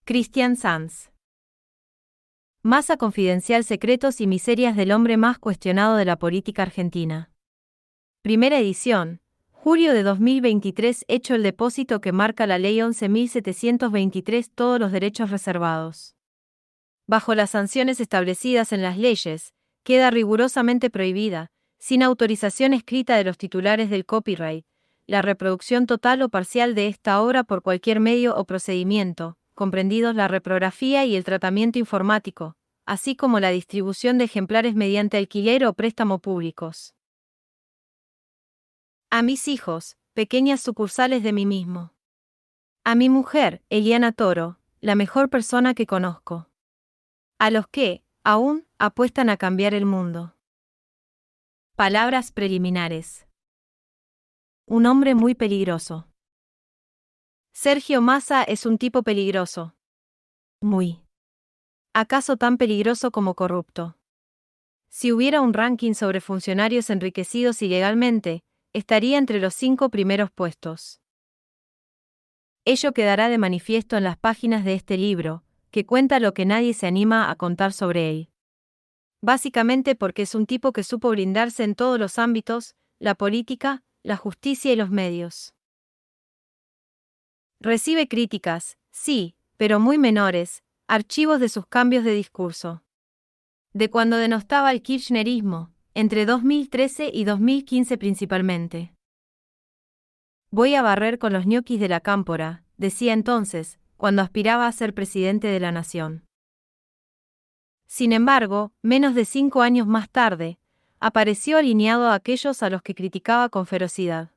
Cristian Sanz. Massa confidencial: secretos y miserias del hombre más cuestionado de la política argentina. Primera edición. Julio de 2023. Hecho el depósito que marca la Ley 11.723. Todos los derechos reservados. Bajo las sanciones establecidas en las leyes, queda rigurosamente prohibida, sin autorización escrita de los titulares del copyright, la reproducción total o parcial de esta obra por cualquier medio o procedimiento, comprendidos la reprografía y el tratamiento informático, así como la distribución de ejemplares mediante alquiler o préstamo públicos. A mis hijos, pequeñas sucursales de mí mismo. A mi mujer, Eliana Toro, la mejor persona que conozco. A los que, aún, apuestan a cambiar el mundo. Palabras preliminares. Un hombre muy peligroso. Sergio Massa es un tipo peligroso. Muy. ¿Acaso tan peligroso como corrupto? Si hubiera un ranking sobre funcionarios enriquecidos ilegalmente, estaría entre los 5 primeros puestos. Ello quedará de manifiesto en las páginas de este libro, que cuenta lo que nadie se anima a contar sobre él. Básicamente porque es un tipo que supo blindarse en todos los ámbitos: la política, la justicia y los medios. Recibe críticas, sí, pero muy menores, archivos de sus cambios de discurso. De cuando denostaba el kirchnerismo, entre 2013 y 2015 principalmente. Voy a barrer con los ñoquis de la cámpora, decía entonces, cuando aspiraba a ser presidente de la nación. Sin embargo, menos de 5 años más tarde, apareció alineado a aquellos a los que criticaba con ferocidad.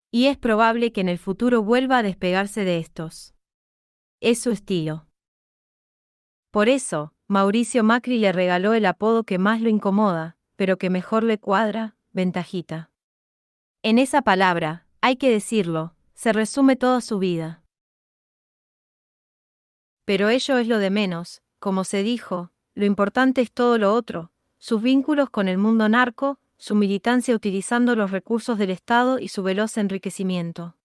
Y es probable que en el futuro vuelva a despegarse de estos. Es su estilo. Por eso, Mauricio Macri le regaló el apodo que más lo incomoda, pero que mejor le cuadra: ventajita. En esa palabra, hay que decirlo, se resume toda su vida. Pero ello es lo de menos, como se dijo, lo importante es todo lo otro: sus vínculos con el mundo narco, su militancia utilizando los recursos del Estado y su veloz enriquecimiento.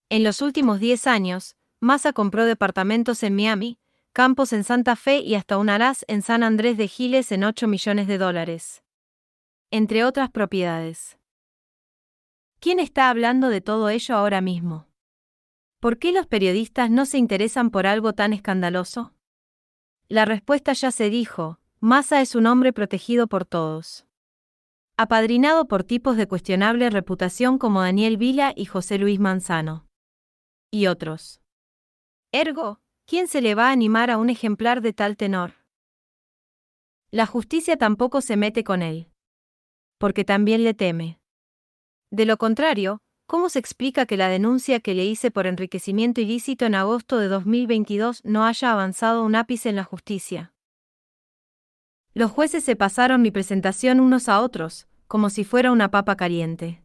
En los últimos 10 años, Massa compró departamentos en Miami, campos en Santa Fe y hasta un haraz en San Andrés de Giles en $8 millones. Entre otras propiedades. ¿Quién está hablando de todo ello ahora mismo? ¿Por qué los periodistas no se interesan por algo tan escandaloso? La respuesta ya se dijo: Massa es un hombre protegido por todos. Apadrinado por tipos de cuestionable reputación como Daniel Vila y José Luis Manzano. Y otros. Ergo, ¿quién se le va a animar a un ejemplar de tal tenor? La justicia tampoco se mete con él. Porque también le teme. De lo contrario, ¿cómo se explica que la denuncia que le hice por enriquecimiento ilícito en agosto de 2022 no haya avanzado un ápice en la justicia? Los jueces se pasaron mi presentación unos a otros, como si fuera una papa caliente.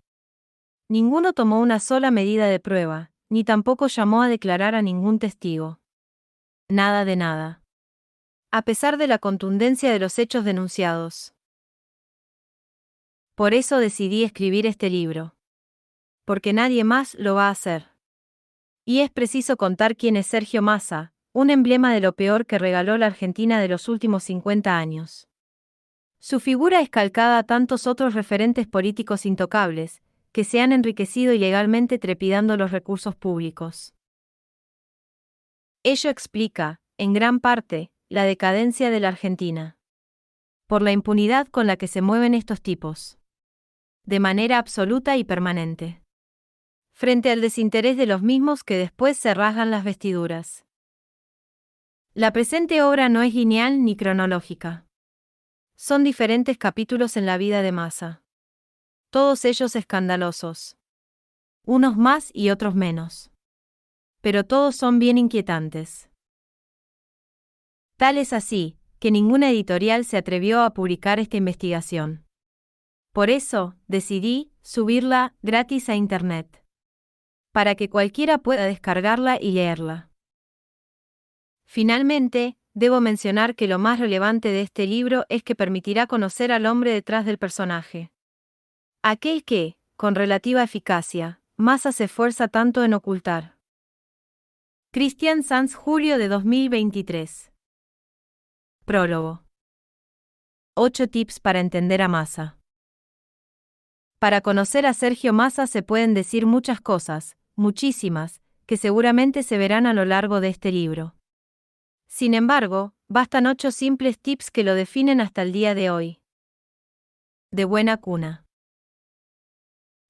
Ninguno tomó una sola medida de prueba, ni tampoco llamó a declarar a ningún testigo. Nada de nada. A pesar de la contundencia de los hechos denunciados. Por eso decidí escribir este libro. Porque nadie más lo va a hacer. Y es preciso contar quién es Sergio Massa, un emblema de lo peor que regaló la Argentina de los últimos 50 años. Su figura es calcada a tantos otros referentes políticos intocables, que se han enriquecido ilegalmente trepidando los recursos públicos. Ello explica, en gran parte, la decadencia de la Argentina. Por la impunidad con la que se mueven estos tipos. De manera absoluta y permanente. Frente al desinterés de los mismos que después se rasgan las vestiduras. La presente obra no es lineal ni cronológica. Son diferentes capítulos en la vida de Massa. Todos ellos escandalosos. Unos más y otros menos. Pero todos son bien inquietantes. Tal es así, que ninguna editorial se atrevió a publicar esta investigación. Por eso, decidí subirla gratis a Internet. Para que cualquiera pueda descargarla y leerla. Finalmente, debo mencionar que lo más relevante de este libro es que permitirá conocer al hombre detrás del personaje. Aquel que, con relativa eficacia, Massa se esfuerza tanto en ocultar. Cristian Sanz, julio de 2023. Prólogo. 8 tips para entender a Massa. Para conocer a Sergio Massa se pueden decir muchas cosas, muchísimas, que seguramente se verán a lo largo de este libro. Sin embargo, bastan 8 simples tips que lo definen hasta el día de hoy. De buena cuna.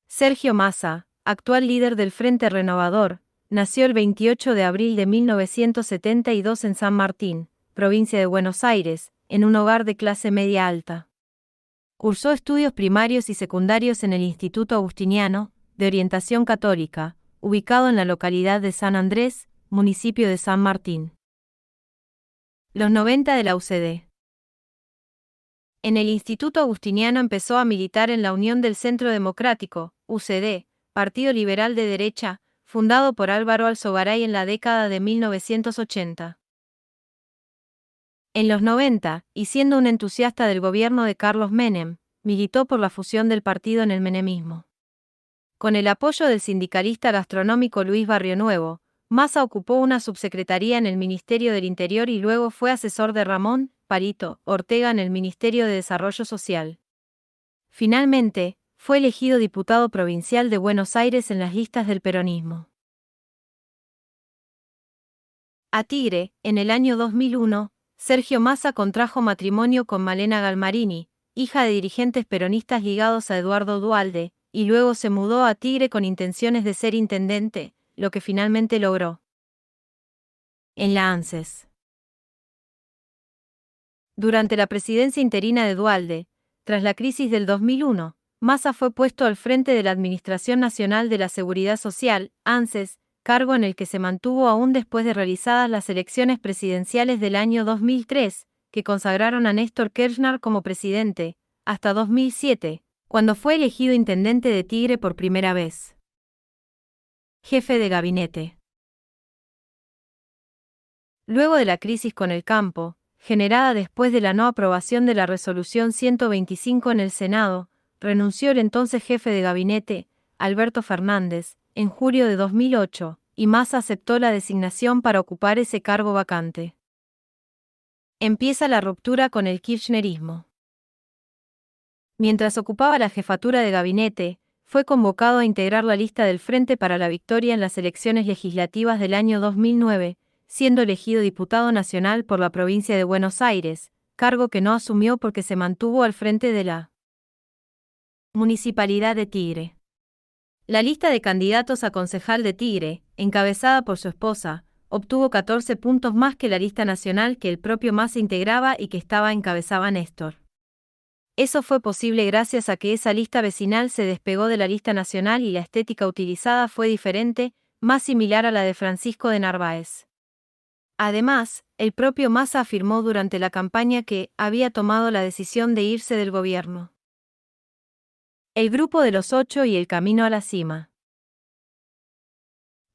Sergio Massa, actual líder del Frente Renovador, nació el 28 de abril de 1972 en San Martín, provincia de Buenos Aires, en un hogar de clase media alta. Cursó estudios primarios y secundarios en el Instituto Agustiniano, de orientación católica, ubicado en la localidad de San Andrés, municipio de San Martín. Los 90 de la UCD. En el Instituto Agustiniano empezó a militar en la Unión del Centro Democrático, UCD, partido liberal de derecha, fundado por Álvaro Alzogaray en la década de 1980. En los 90, y siendo un entusiasta del gobierno de Carlos Menem, militó por la fusión del partido en el menemismo. Con el apoyo del sindicalista gastronómico Luis Barrionuevo, Massa ocupó una subsecretaría en el Ministerio del Interior y luego fue asesor de Ramón Parito Ortega en el Ministerio de Desarrollo Social. Finalmente, fue elegido diputado provincial de Buenos Aires en las listas del peronismo. A Tigre, en el año 2001, Sergio Massa contrajo matrimonio con Malena Galmarini, hija de dirigentes peronistas ligados a Eduardo Duhalde, y luego se mudó a Tigre con intenciones de ser intendente, lo que finalmente logró. En la ANSES. Durante la presidencia interina de Duhalde, tras la crisis del 2001, Massa fue puesto al frente de la Administración Nacional de la Seguridad Social, ANSES, cargo en el que se mantuvo aún después de realizadas las elecciones presidenciales del año 2003, que consagraron a Néstor Kirchner como presidente, hasta 2007, cuando fue elegido intendente de Tigre por primera vez. Jefe de gabinete. Luego de la crisis con el campo, generada después de la no aprobación de la Resolución 125 en el Senado, renunció el entonces jefe de gabinete, Alberto Fernández, en julio de 2008, y Massa aceptó la designación para ocupar ese cargo vacante. Empieza la ruptura con el kirchnerismo. Mientras ocupaba la jefatura de gabinete, fue convocado a integrar la lista del Frente para la Victoria en las elecciones legislativas del año 2009, siendo elegido diputado nacional por la provincia de Buenos Aires, cargo que no asumió porque se mantuvo al frente de la Municipalidad de Tigre. La lista de candidatos a concejal de Tigre, encabezada por su esposa, obtuvo 14 puntos más que la lista nacional que el propio Massa integraba y que encabezaba Néstor. Eso fue posible gracias a que esa lista vecinal se despegó de la lista nacional y la estética utilizada fue diferente, más similar a la de Francisco de Narváez. Además, el propio Massa afirmó durante la campaña que había tomado la decisión de irse del gobierno. El Grupo de los 8 y el camino a la cima.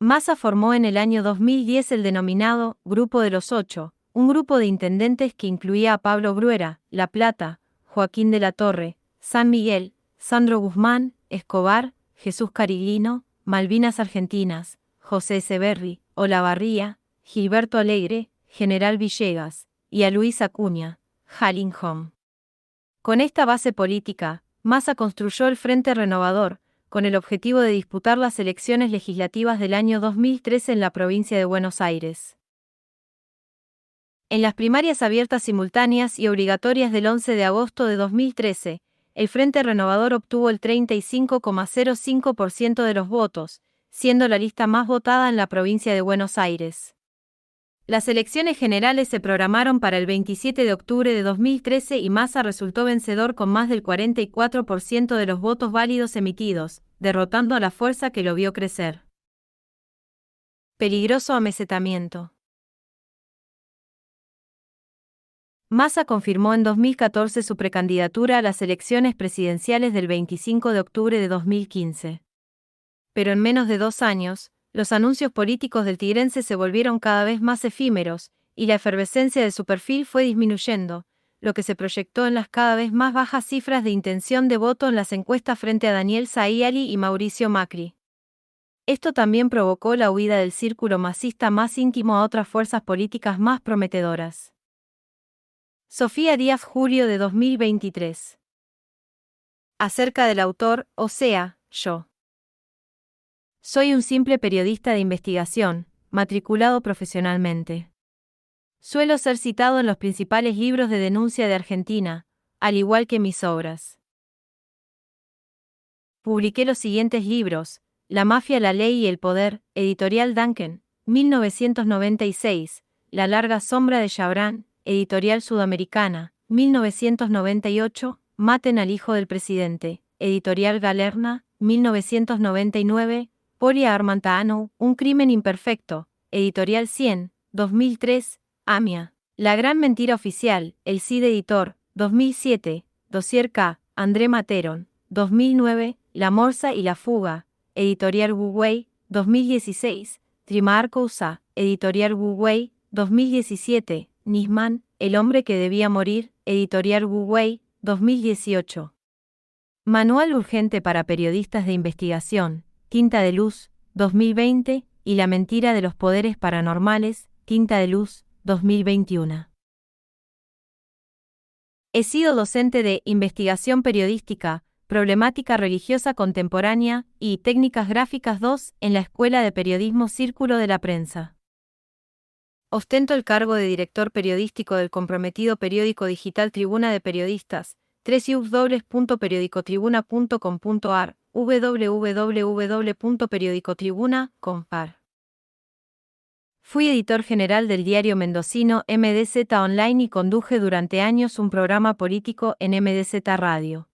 Massa formó en el año 2010 el denominado Grupo de los 8, un grupo de intendentes que incluía a Pablo Bruera, La Plata, Joaquín de la Torre, San Miguel, Sandro Guzmán, Escobar, Jesús Cariglino, Malvinas Argentinas, José Echeverri, Olavarría, Gilberto Alegre, General Villegas, y a Luis Acuña, Home. Con esta base política, Massa construyó el Frente Renovador, con el objetivo de disputar las elecciones legislativas del año 2013 en la provincia de Buenos Aires. En las primarias abiertas simultáneas y obligatorias del 11 de agosto de 2013, el Frente Renovador obtuvo el 35,05% de los votos, siendo la lista más votada en la provincia de Buenos Aires. Las elecciones generales se programaron para el 27 de octubre de 2013 y Massa resultó vencedor con más del 44% de los votos válidos emitidos, derrotando a la fuerza que lo vio crecer. Peligroso amesetamiento. Massa confirmó en 2014 su precandidatura a las elecciones presidenciales del 25 de octubre de 2015. Pero en menos de 2 años, los anuncios políticos del tigrense se volvieron cada vez más efímeros, y la efervescencia de su perfil fue disminuyendo, lo que se proyectó en las cada vez más bajas cifras de intención de voto en las encuestas frente a Daniel Sciali y Mauricio Macri. Esto también provocó la huida del círculo masista más íntimo a otras fuerzas políticas más prometedoras. Sofía Díaz, julio de 2023. Acerca del autor, o sea, yo. Soy un simple periodista de investigación, matriculado profesionalmente. Suelo ser citado en los principales libros de denuncia de Argentina, al igual que mis obras. Publiqué los siguientes libros: La mafia, la ley y el poder, editorial Duncan, 1996, La larga sombra de Chabran, editorial Sudamericana, 1998, Maten al hijo del presidente, editorial Galerna, 1999, Poria Armantano, Un crimen imperfecto, editorial 100, 2003, AMIA, La gran mentira oficial, El Cid editor, 2007, Dossier K, André Materon, 2009, La morsa y la fuga, editorial Wu-Wei, 2016, Trimarco USA, editorial Wu-Wei, 2017, Nisman, El hombre que debía morir, editorial Wu-Wei, 2018. Manual urgente para periodistas de investigación, Tinta de Luz, 2020, y La mentira de los poderes paranormales, Tinta de Luz, 2021. He sido docente de Investigación Periodística, Problemática Religiosa Contemporánea y Técnicas Gráficas 2 en la Escuela de Periodismo Círculo de la Prensa. Ostento el cargo de director periodístico del comprometido periódico digital Tribuna de Periodistas, www.periodicotribuna.com.ar, www.periodicotribuna.com.ar. Fui editor general del diario mendocino MDZ Online y conduje durante años un programa político en MDZ Radio.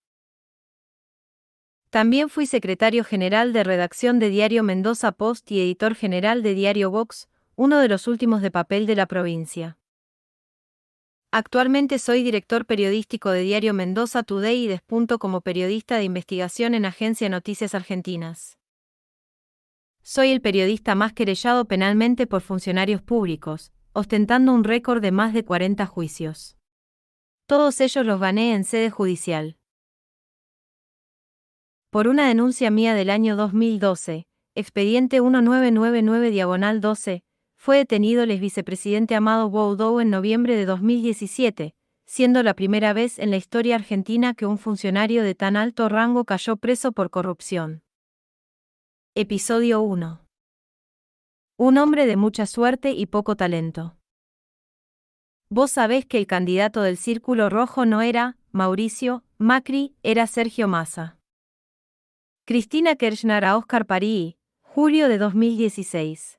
También fui secretario general de redacción de Diario Mendoza Post y editor general de Diario Vox, uno de los últimos de papel de la provincia. Actualmente soy director periodístico de Diario Mendoza Today y despunto como periodista de investigación en Agencia Noticias Argentinas. Soy el periodista más querellado penalmente por funcionarios públicos, ostentando un récord de más de 40 juicios. Todos ellos los gané en sede judicial. Por una denuncia mía del año 2012, expediente 1999-12, fue detenido el exvicepresidente Amado Boudou en noviembre de 2017, siendo la primera vez en la historia argentina que un funcionario de tan alto rango cayó preso por corrupción. Episodio 1. Un hombre de mucha suerte y poco talento. Vos sabés que el candidato del Círculo Rojo no era Mauricio Macri, era Sergio Massa. Cristina Kirchner a Óscar Parí, julio de 2016.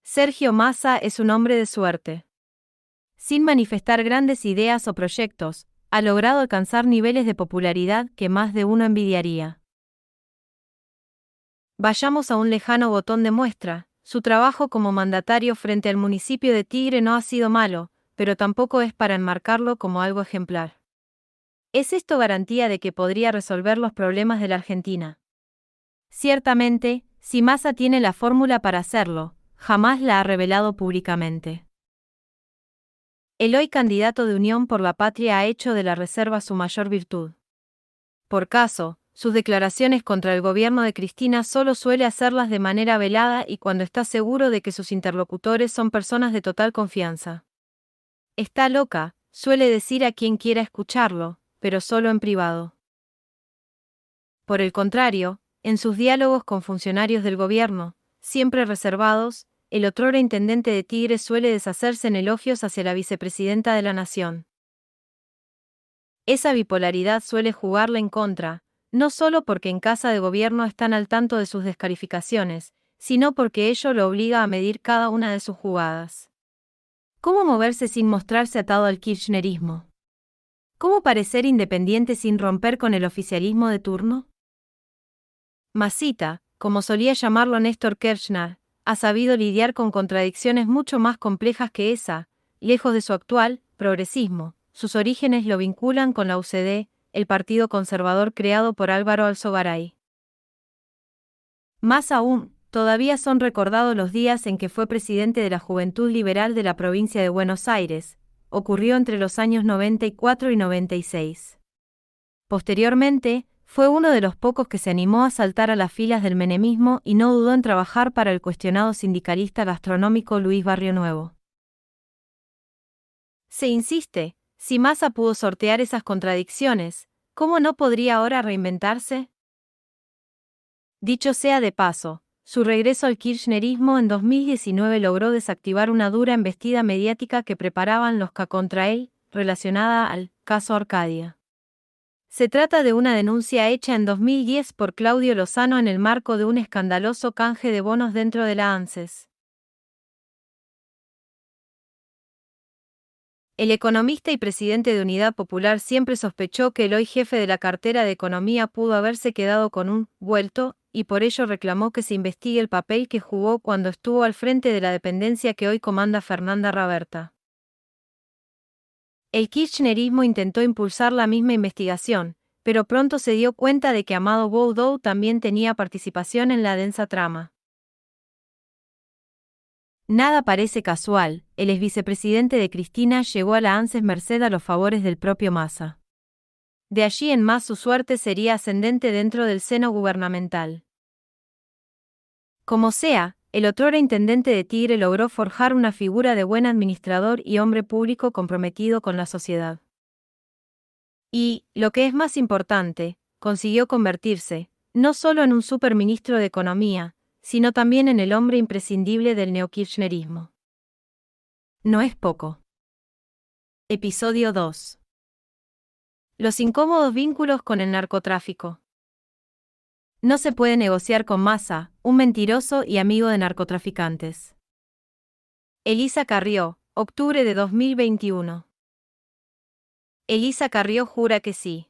Sergio Massa es un hombre de suerte. Sin manifestar grandes ideas o proyectos, ha logrado alcanzar niveles de popularidad que más de uno envidiaría. Vayamos a un lejano botón de muestra. Su trabajo como mandatario frente al municipio de Tigre no ha sido malo, pero tampoco es para enmarcarlo como algo ejemplar. ¿Es esto garantía de que podría resolver los problemas de la Argentina? Ciertamente, si Massa tiene la fórmula para hacerlo, jamás la ha revelado públicamente. El hoy candidato de Unión por la Patria ha hecho de la reserva su mayor virtud. Por caso, sus declaraciones contra el gobierno de Cristina solo suele hacerlas de manera velada y cuando está seguro de que sus interlocutores son personas de total confianza. Está loca, suele decir a quien quiera escucharlo, pero solo en privado. Por el contrario, en sus diálogos con funcionarios del gobierno, siempre reservados, el otrora intendente de Tigre suele deshacerse en elogios hacia la vicepresidenta de la nación. Esa bipolaridad suele jugarle en contra, no solo porque en casa de gobierno están al tanto de sus descalificaciones, sino porque ello lo obliga a medir cada una de sus jugadas. ¿Cómo moverse sin mostrarse atado al kirchnerismo? ¿Cómo parecer independiente sin romper con el oficialismo de turno? Massita, como solía llamarlo Néstor Kirchner, ha sabido lidiar con contradicciones mucho más complejas que esa, lejos de su actual progresismo. Sus orígenes lo vinculan con la UCD, el partido conservador creado por Álvaro Alzogaray. Más aún, todavía son recordados los días en que fue presidente de la Juventud Liberal de la provincia de Buenos Aires, ocurrió entre los años 94 y 96. Posteriormente, Fue uno de los pocos que se animó a saltar a las filas del menemismo y no dudó en trabajar para el cuestionado sindicalista gastronómico Luis Barrio Nuevo. Se insiste, si Massa pudo sortear esas contradicciones, ¿cómo no podría ahora reinventarse? Dicho sea de paso, su regreso al kirchnerismo en 2019 logró desactivar una dura embestida mediática que preparaban los K contra él, relacionada al caso Arcadia. Se trata de una denuncia hecha en 2010 por Claudio Lozano en el marco de un escandaloso canje de bonos dentro de la ANSES. El economista y presidente de Unidad Popular siempre sospechó que el hoy jefe de la cartera de Economía pudo haberse quedado con un vuelto, y por ello reclamó que se investigue el papel que jugó cuando estuvo al frente de la dependencia que hoy comanda Fernanda Raberta. El kirchnerismo intentó impulsar la misma investigación, pero pronto se dio cuenta de que Amado Boudou también tenía participación en la densa trama. Nada parece casual, el exvicepresidente de Cristina llegó a la ANSES merced a los favores del propio Massa. De allí en más su suerte sería ascendente dentro del seno gubernamental. Como sea, el otrora intendente de Tigre logró forjar una figura de buen administrador y hombre público comprometido con la sociedad. Y, lo que es más importante, consiguió convertirse, no solo en un superministro de Economía, sino también en el hombre imprescindible del neokirchnerismo. No es poco. Episodio 2. Los incómodos vínculos con el narcotráfico. No se puede negociar con Massa, un mentiroso y amigo de narcotraficantes. Elisa Carrió, octubre de 2021. Elisa Carrió jura que sí.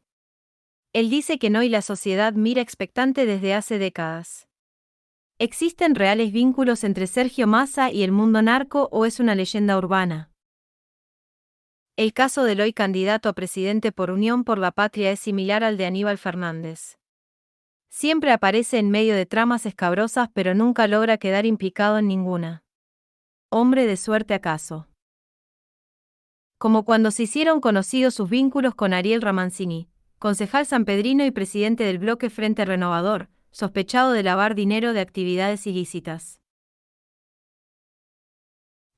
Él dice que no y la sociedad mira expectante desde hace décadas. ¿Existen reales vínculos entre Sergio Massa y el mundo narco o es una leyenda urbana? El caso del hoy candidato a presidente por Unión por la Patria es similar al de Aníbal Fernández. Siempre aparece en medio de tramas escabrosas pero nunca logra quedar implicado en ninguna. ¿Hombre de suerte acaso? Como cuando se hicieron conocidos sus vínculos con Ariel Ramancini, concejal sanpedrino y presidente del bloque Frente Renovador, sospechado de lavar dinero de actividades ilícitas.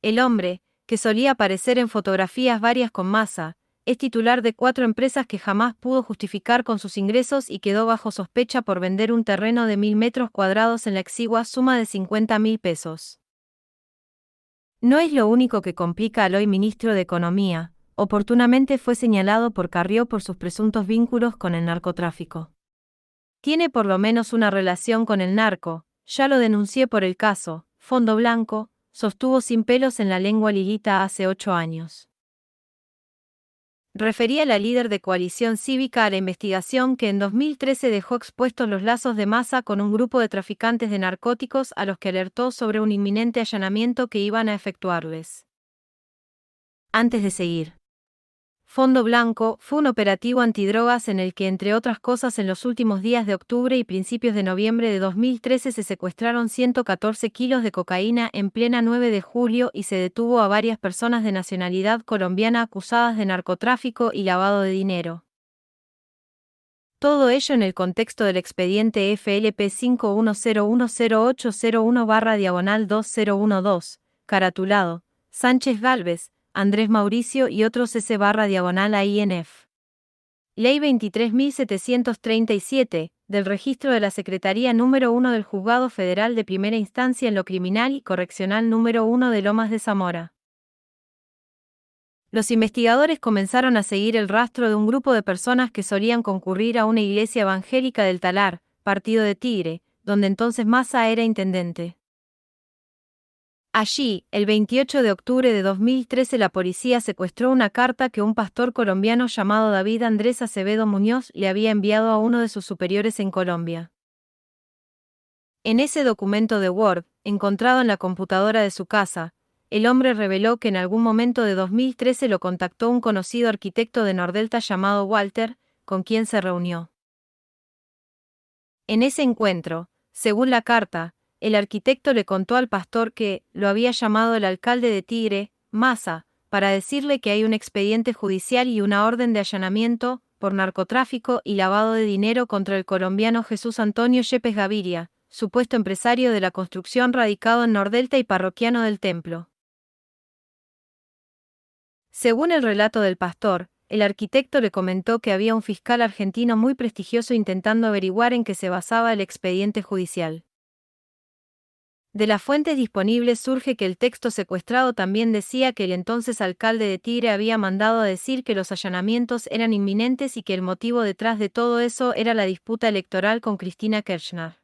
El hombre, que solía aparecer en fotografías varias con Massa, es titular de 4 empresas que jamás pudo justificar con sus ingresos y quedó bajo sospecha por vender un terreno de 1.000 metros cuadrados en la exigua suma de 50.000 pesos. No es lo único que complica al hoy ministro de Economía, oportunamente fue señalado por Carrió por sus presuntos vínculos con el narcotráfico. Tiene por lo menos una relación con el narco, ya lo denuncié por el caso, Fondo Blanco, sostuvo sin pelos en la lengua Lilita hace 8 años. Refería la líder de Coalición Cívica a la investigación que en 2013 dejó expuestos los lazos de Massa con un grupo de traficantes de narcóticos a los que alertó sobre un inminente allanamiento que iban a efectuarles. Antes de seguir. Fondo Blanco fue un operativo antidrogas en el que, entre otras cosas, en los últimos días de octubre y principios de noviembre de 2013 se secuestraron 114 kilos de cocaína en plena 9 de julio y se detuvo a varias personas de nacionalidad colombiana acusadas de narcotráfico y lavado de dinero. Todo ello en el contexto del expediente FLP 51010801/2012, caratulado Sánchez Gálvez, Andrés Mauricio y otros S/AINF. Ley 23.737, del registro de la Secretaría número 1 del Juzgado Federal de Primera Instancia en lo Criminal y Correccional número 1 de Lomas de Zamora. Los investigadores comenzaron a seguir el rastro de un grupo de personas que solían concurrir a una iglesia evangélica del Talar, partido de Tigre, donde entonces Massa era intendente. Allí, el 28 de octubre de 2013 la policía secuestró una carta que un pastor colombiano llamado David Andrés Acevedo Muñoz le había enviado a uno de sus superiores en Colombia. En ese documento de Word, encontrado en la computadora de su casa, el hombre reveló que en algún momento de 2013 lo contactó un conocido arquitecto de Nordelta llamado Walter, con quien se reunió. En ese encuentro, según la carta, el arquitecto le contó al pastor que lo había llamado el alcalde de Tigre, Massa, para decirle que hay un expediente judicial y una orden de allanamiento, por narcotráfico y lavado de dinero contra el colombiano Jesús Antonio Yepes Gaviria, supuesto empresario de la construcción radicado en Nordelta y parroquiano del templo. Según el relato del pastor, el arquitecto le comentó que había un fiscal argentino muy prestigioso intentando averiguar en qué se basaba el expediente judicial. De las fuentes disponibles surge que el texto secuestrado también decía que el entonces alcalde de Tigre había mandado a decir que los allanamientos eran inminentes y que el motivo detrás de todo eso era la disputa electoral con Cristina Kirchner.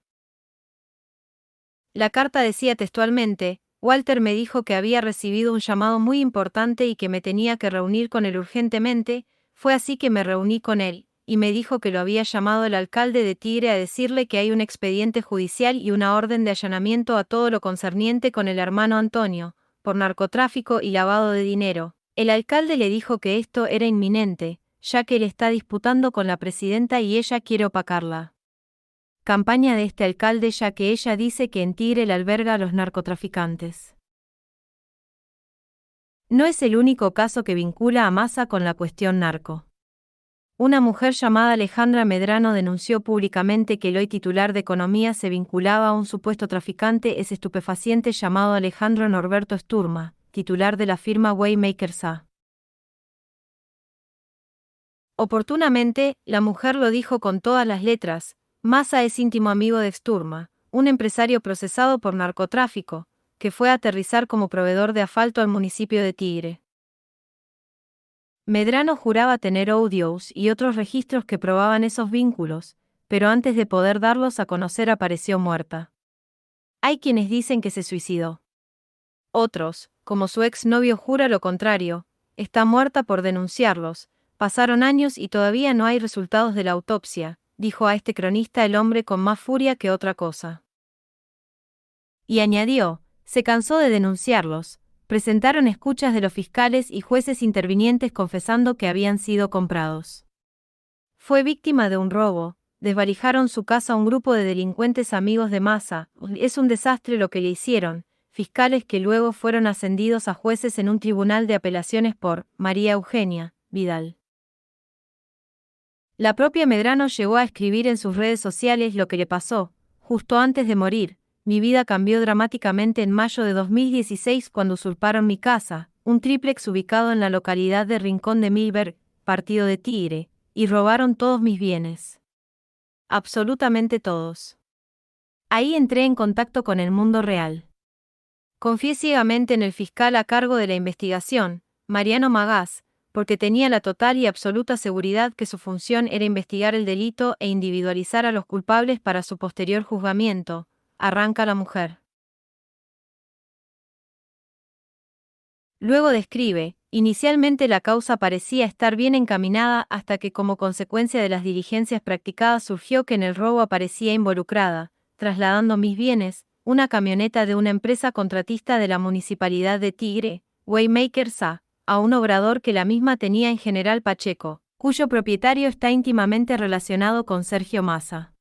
La carta decía textualmente: Walter me dijo que había recibido un llamado muy importante y que me tenía que reunir con él urgentemente, fue así que me reuní con él, y me dijo que lo había llamado el alcalde de Tigre a decirle que hay un expediente judicial y una orden de allanamiento a todo lo concerniente con el hermano Antonio, por narcotráfico y lavado de dinero. El alcalde le dijo que esto era inminente, ya que él está disputando con la presidenta y ella quiere opacarla. Campaña de este alcalde ya que ella dice que en Tigre le alberga a los narcotraficantes. No es el único caso que vincula a Massa con la cuestión narco. Una mujer llamada Alejandra Medrano denunció públicamente que el hoy titular de Economía se vinculaba a un supuesto traficante estupefaciente llamado Alejandro Norberto Sturma, titular de la firma Waymaker SA. Oportunamente, la mujer lo dijo con todas las letras: Massa es íntimo amigo de Sturma, un empresario procesado por narcotráfico, que fue a aterrizar como proveedor de asfalto al municipio de Tigre. Medrano juraba tener audios y otros registros que probaban esos vínculos, pero antes de poder darlos a conocer apareció muerta. Hay quienes dicen que se suicidó. Otros, como su exnovio, jura lo contrario: está muerta por denunciarlos. Pasaron años y todavía no hay resultados de la autopsia, dijo a este cronista el hombre con más furia que otra cosa. Y añadió: se cansó de denunciarlos. Presentaron escuchas de los fiscales y jueces intervinientes confesando que habían sido comprados. Fue víctima de un robo, desvalijaron su casa a un grupo de delincuentes amigos de Massa, es un desastre lo que le hicieron, fiscales que luego fueron ascendidos a jueces en un tribunal de apelaciones por María Eugenia Vidal. La propia Medrano llegó a escribir en sus redes sociales lo que le pasó: justo antes de morir, mi vida cambió dramáticamente en mayo de 2016 cuando usurparon mi casa, un tríplex ubicado en la localidad de Rincón de Milberg, partido de Tigre, y robaron todos mis bienes. Absolutamente todos. Ahí entré en contacto con el mundo real. Confié ciegamente en el fiscal a cargo de la investigación, Mariano Magás, porque tenía la total y absoluta seguridad que su función era investigar el delito e individualizar a los culpables para su posterior juzgamiento, arranca la mujer. Luego describe: inicialmente la causa parecía estar bien encaminada hasta que como consecuencia de las diligencias practicadas surgió que en el robo aparecía involucrada, trasladando mis bienes, una camioneta de una empresa contratista de la Municipalidad de Tigre, Waymaker SA, a un obrador que la misma tenía en General Pacheco, cuyo propietario está íntimamente relacionado con Sergio Massa.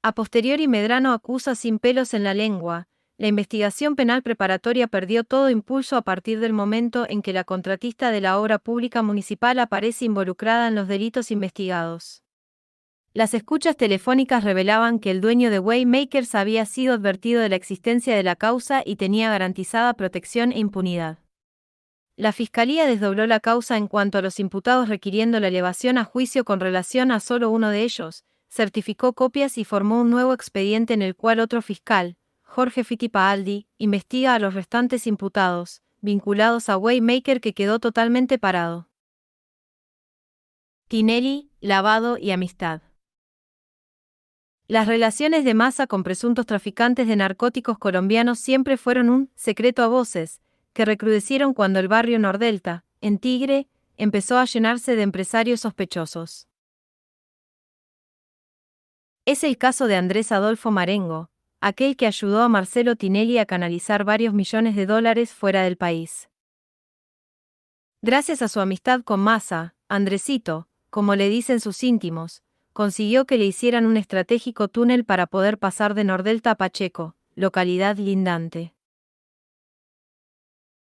A posteriori Medrano acusa sin pelos en la lengua: la investigación penal preparatoria perdió todo impulso a partir del momento en que la contratista de la obra pública municipal aparece involucrada en los delitos investigados. Las escuchas telefónicas revelaban que el dueño de Waymakers había sido advertido de la existencia de la causa y tenía garantizada protección e impunidad. La Fiscalía desdobló la causa en cuanto a los imputados, requiriendo la elevación a juicio con relación a solo uno de ellos, certificó copias y formó un nuevo expediente en el cual otro fiscal, Jorge Fittipaldi, investiga a los restantes imputados, vinculados a Waymaker, que quedó totalmente parado. Tinelli, lavado y amistad. Las relaciones de Massa con presuntos traficantes de narcóticos colombianos siempre fueron un secreto a voces, que recrudecieron cuando el barrio Nordelta, en Tigre, empezó a llenarse de empresarios sospechosos. Es el caso de Andrés Adolfo Marengo, aquel que ayudó a Marcelo Tinelli a canalizar varios millones de dólares fuera del país. Gracias a su amistad con Massa, Andresito, como le dicen sus íntimos, consiguió que le hicieran un estratégico túnel para poder pasar de Nordelta a Pacheco, localidad lindante.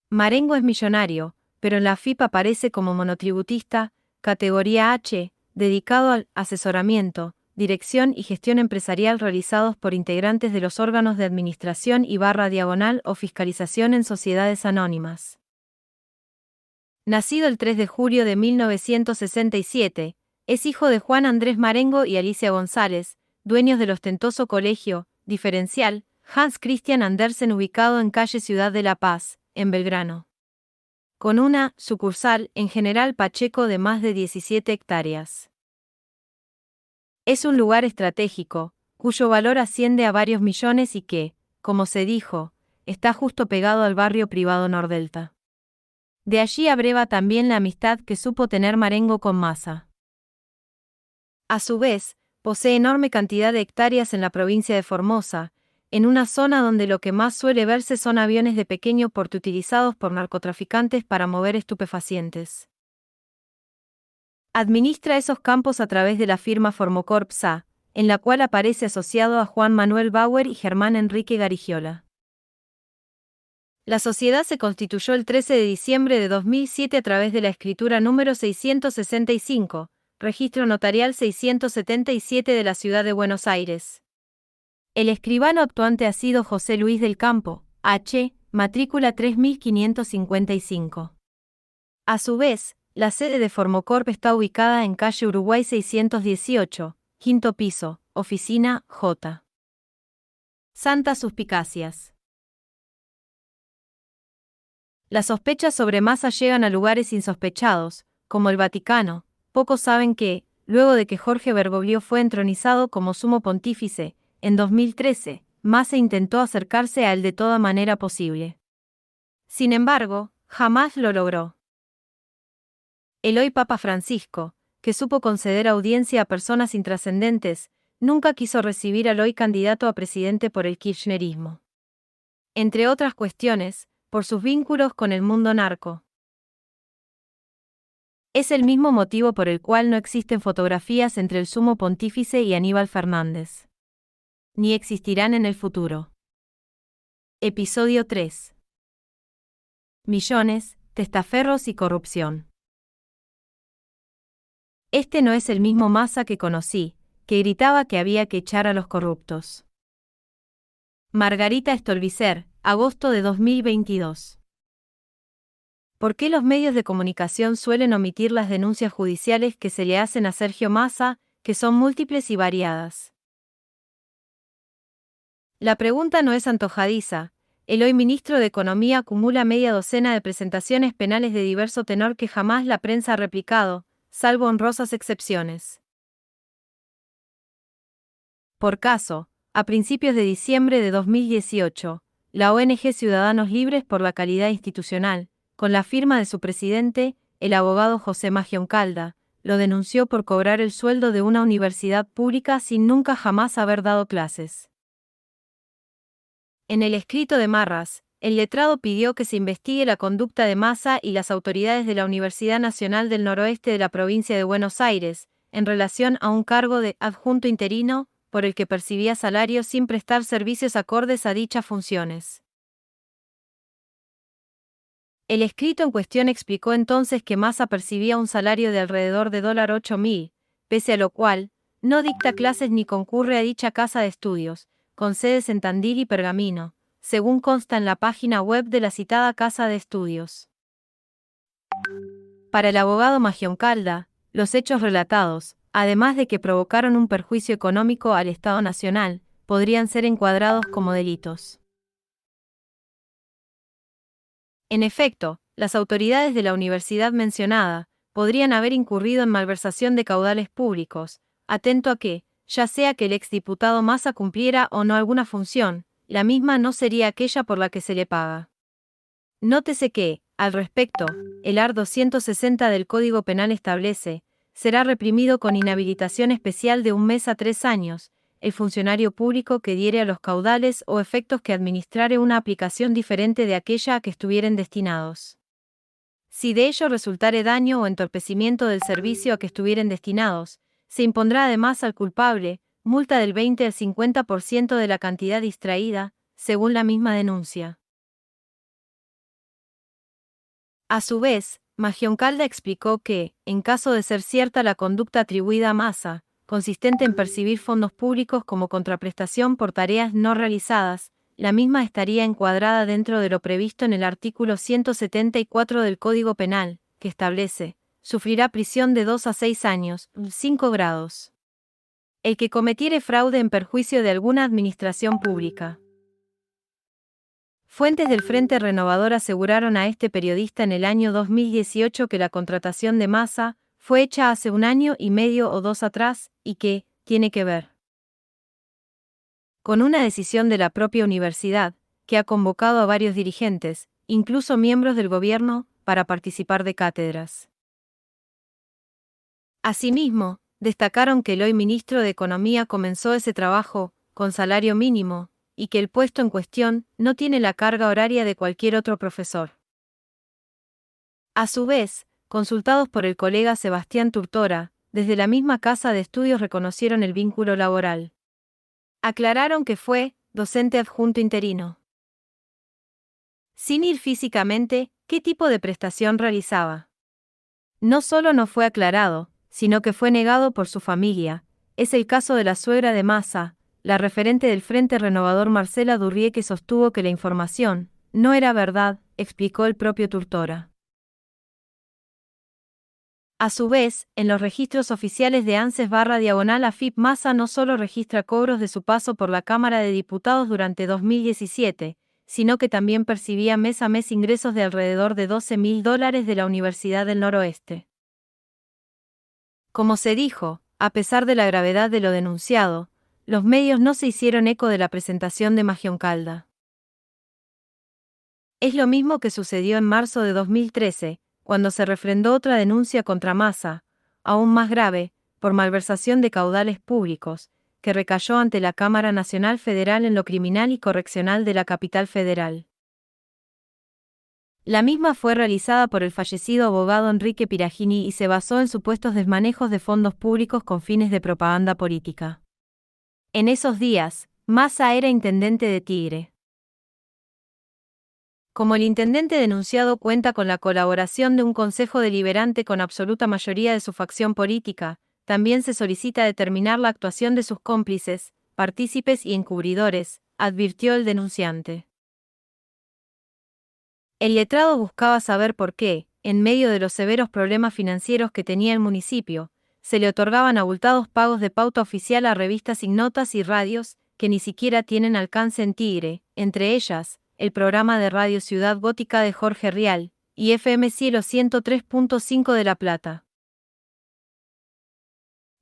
Marengo es millonario, pero en la AFIP aparece como monotributista, categoría H, dedicado al asesoramiento, dirección y gestión empresarial realizados por integrantes de los órganos de administración y /diagonal o fiscalización en sociedades anónimas. Nacido el 3 de julio de 1967, es hijo de Juan Andrés Marengo y Alicia González, dueños del ostentoso colegio diferencial Hans Christian Andersen ubicado en calle Ciudad de La Paz, en Belgrano, con una sucursal en General Pacheco de más de 17 hectáreas. Es un lugar estratégico, cuyo valor asciende a varios millones y que, como se dijo, está justo pegado al barrio privado Nordelta. De allí abreva también la amistad que supo tener Marengo con Massa. A su vez, posee enorme cantidad de hectáreas en la provincia de Formosa, en una zona donde lo que más suele verse son aviones de pequeño porte utilizados por narcotraficantes para mover estupefacientes. Administra esos campos a través de la firma Formocorp SA, en la cual aparece asociado a Juan Manuel Bauer y Germán Enrique Garigiola. La sociedad se constituyó el 13 de diciembre de 2007 a través de la escritura número 665, registro notarial 677 de la ciudad de Buenos Aires. El escribano actuante ha sido José Luis del Campo, H., matrícula 3555. A su vez, la sede de Formocorp está ubicada en calle Uruguay 618, quinto piso, oficina J. Santas suspicacias. Las sospechas sobre Massa llegan a lugares insospechados, como el Vaticano. Pocos saben que, luego de que Jorge Bergoglio fue entronizado como sumo pontífice, en 2013, Massa intentó acercarse a él de toda manera posible. Sin embargo, jamás lo logró. El hoy Papa Francisco, que supo conceder audiencia a personas intrascendentes, nunca quiso recibir al hoy candidato a presidente por el kirchnerismo. Entre otras cuestiones, por sus vínculos con el mundo narco. Es el mismo motivo por el cual no existen fotografías entre el sumo pontífice y Aníbal Fernández. Ni existirán en el futuro. Episodio 3. Millones, testaferros y corrupción. Este no es el mismo Massa que conocí, que gritaba que había que echar a los corruptos. Margarita Stolbizer, agosto de 2022. ¿Por qué los medios de comunicación suelen omitir las denuncias judiciales que se le hacen a Sergio Massa, que son múltiples y variadas? La pregunta no es antojadiza. El hoy ministro de Economía acumula media docena de presentaciones penales de diverso tenor que jamás la prensa ha replicado, salvo honrosas excepciones. Por caso, a principios de diciembre de 2018, la ONG Ciudadanos Libres por la Calidad Institucional, con la firma de su presidente, el abogado José Magioncalda, lo denunció por cobrar el sueldo de una universidad pública sin nunca jamás haber dado clases. En el escrito de Marras, el letrado pidió que se investigue la conducta de Massa y las autoridades de la Universidad Nacional del Noroeste de la provincia de Buenos Aires, en relación a un cargo de adjunto interino, por el que percibía salario sin prestar servicios acordes a dichas funciones. El escrito en cuestión explicó entonces que Massa percibía un salario de alrededor de $8.000, pese a lo cual, no dicta clases ni concurre a dicha casa de estudios, con sedes en Tandil y Pergamino, según consta en la página web de la citada casa de estudios. Para el abogado Magioncalda, los hechos relatados, además de que provocaron un perjuicio económico al Estado Nacional, podrían ser encuadrados como delitos. En efecto, las autoridades de la universidad mencionada podrían haber incurrido en malversación de caudales públicos, atento a que, ya sea que el exdiputado Massa cumpliera o no alguna función, la misma no sería aquella por la que se le paga. Nótese que, al respecto, el art. 260 del Código Penal establece, será reprimido con inhabilitación especial de 1 mes a 3 años, el funcionario público que diere a los caudales o efectos que administrare una aplicación diferente de aquella a que estuvieren destinados. Si de ello resultare daño o entorpecimiento del servicio a que estuvieren destinados, se impondrá además al culpable, multa del 20 al 50% de la cantidad distraída, según la misma denuncia. A su vez, Magioncalda explicó que, en caso de ser cierta la conducta atribuida a Massa, consistente en percibir fondos públicos como contraprestación por tareas no realizadas, la misma estaría encuadrada dentro de lo previsto en el artículo 174 del Código Penal, que establece, sufrirá prisión de 2 a 6 años, 5 grados. El que cometiere fraude en perjuicio de alguna administración pública. Fuentes del Frente Renovador aseguraron a este periodista en el año 2018 que la contratación de Massa fue hecha hace 1 año y medio o 2 atrás, y que tiene que ver con una decisión de la propia universidad, que ha convocado a varios dirigentes, incluso miembros del gobierno, para participar de cátedras. Asimismo, destacaron que el hoy ministro de Economía comenzó ese trabajo, con salario mínimo, y que el puesto en cuestión no tiene la carga horaria de cualquier otro profesor. A su vez, consultados por el colega Sebastián Turtora, desde la misma casa de estudios reconocieron el vínculo laboral. Aclararon que fue docente adjunto interino. Sin ir físicamente, ¿qué tipo de prestación realizaba? No solo no fue aclarado, sino que fue negado por su familia. Es el caso de la suegra de Massa, la referente del Frente Renovador Marcela Durrié, que sostuvo que la información no era verdad, explicó el propio Turtora. A su vez, en los registros oficiales de ANSES/AFIP, Massa no solo registra cobros de su paso por la Cámara de Diputados durante 2017, sino que también percibía mes a mes ingresos de alrededor de $12.000 de la Universidad del Noroeste. Como se dijo, a pesar de la gravedad de lo denunciado, los medios no se hicieron eco de la presentación de Magioncalda. Es lo mismo que sucedió en marzo de 2013, cuando se refrendó otra denuncia contra Massa, aún más grave, por malversación de caudales públicos, que recayó ante la Cámara Nacional Federal en lo Criminal y Correccional de la Capital Federal. La misma fue realizada por el fallecido abogado Enrique Piragini y se basó en supuestos desmanejos de fondos públicos con fines de propaganda política. En esos días, Massa era intendente de Tigre. Como el intendente denunciado cuenta con la colaboración de un consejo deliberante con absoluta mayoría de su facción política, también se solicita determinar la actuación de sus cómplices, partícipes y encubridores, advirtió el denunciante. El letrado buscaba saber por qué, en medio de los severos problemas financieros que tenía el municipio, se le otorgaban abultados pagos de pauta oficial a revistas ignotas y radios, que ni siquiera tienen alcance en Tigre, entre ellas, el programa de Radio Ciudad Gótica de Jorge Rial, y FM Cielo 103.5 de La Plata.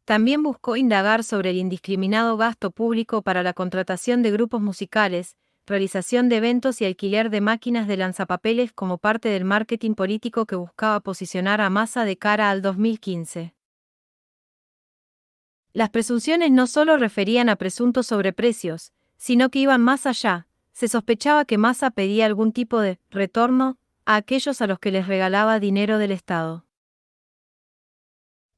También buscó indagar sobre el indiscriminado gasto público para la contratación de grupos musicales, realización de eventos y alquiler de máquinas de lanzapapeles como parte del marketing político que buscaba posicionar a Massa de cara al 2015. Las presunciones no solo referían a presuntos sobreprecios, sino que iban más allá. Se sospechaba que Massa pedía algún tipo de retorno a aquellos a los que les regalaba dinero del Estado.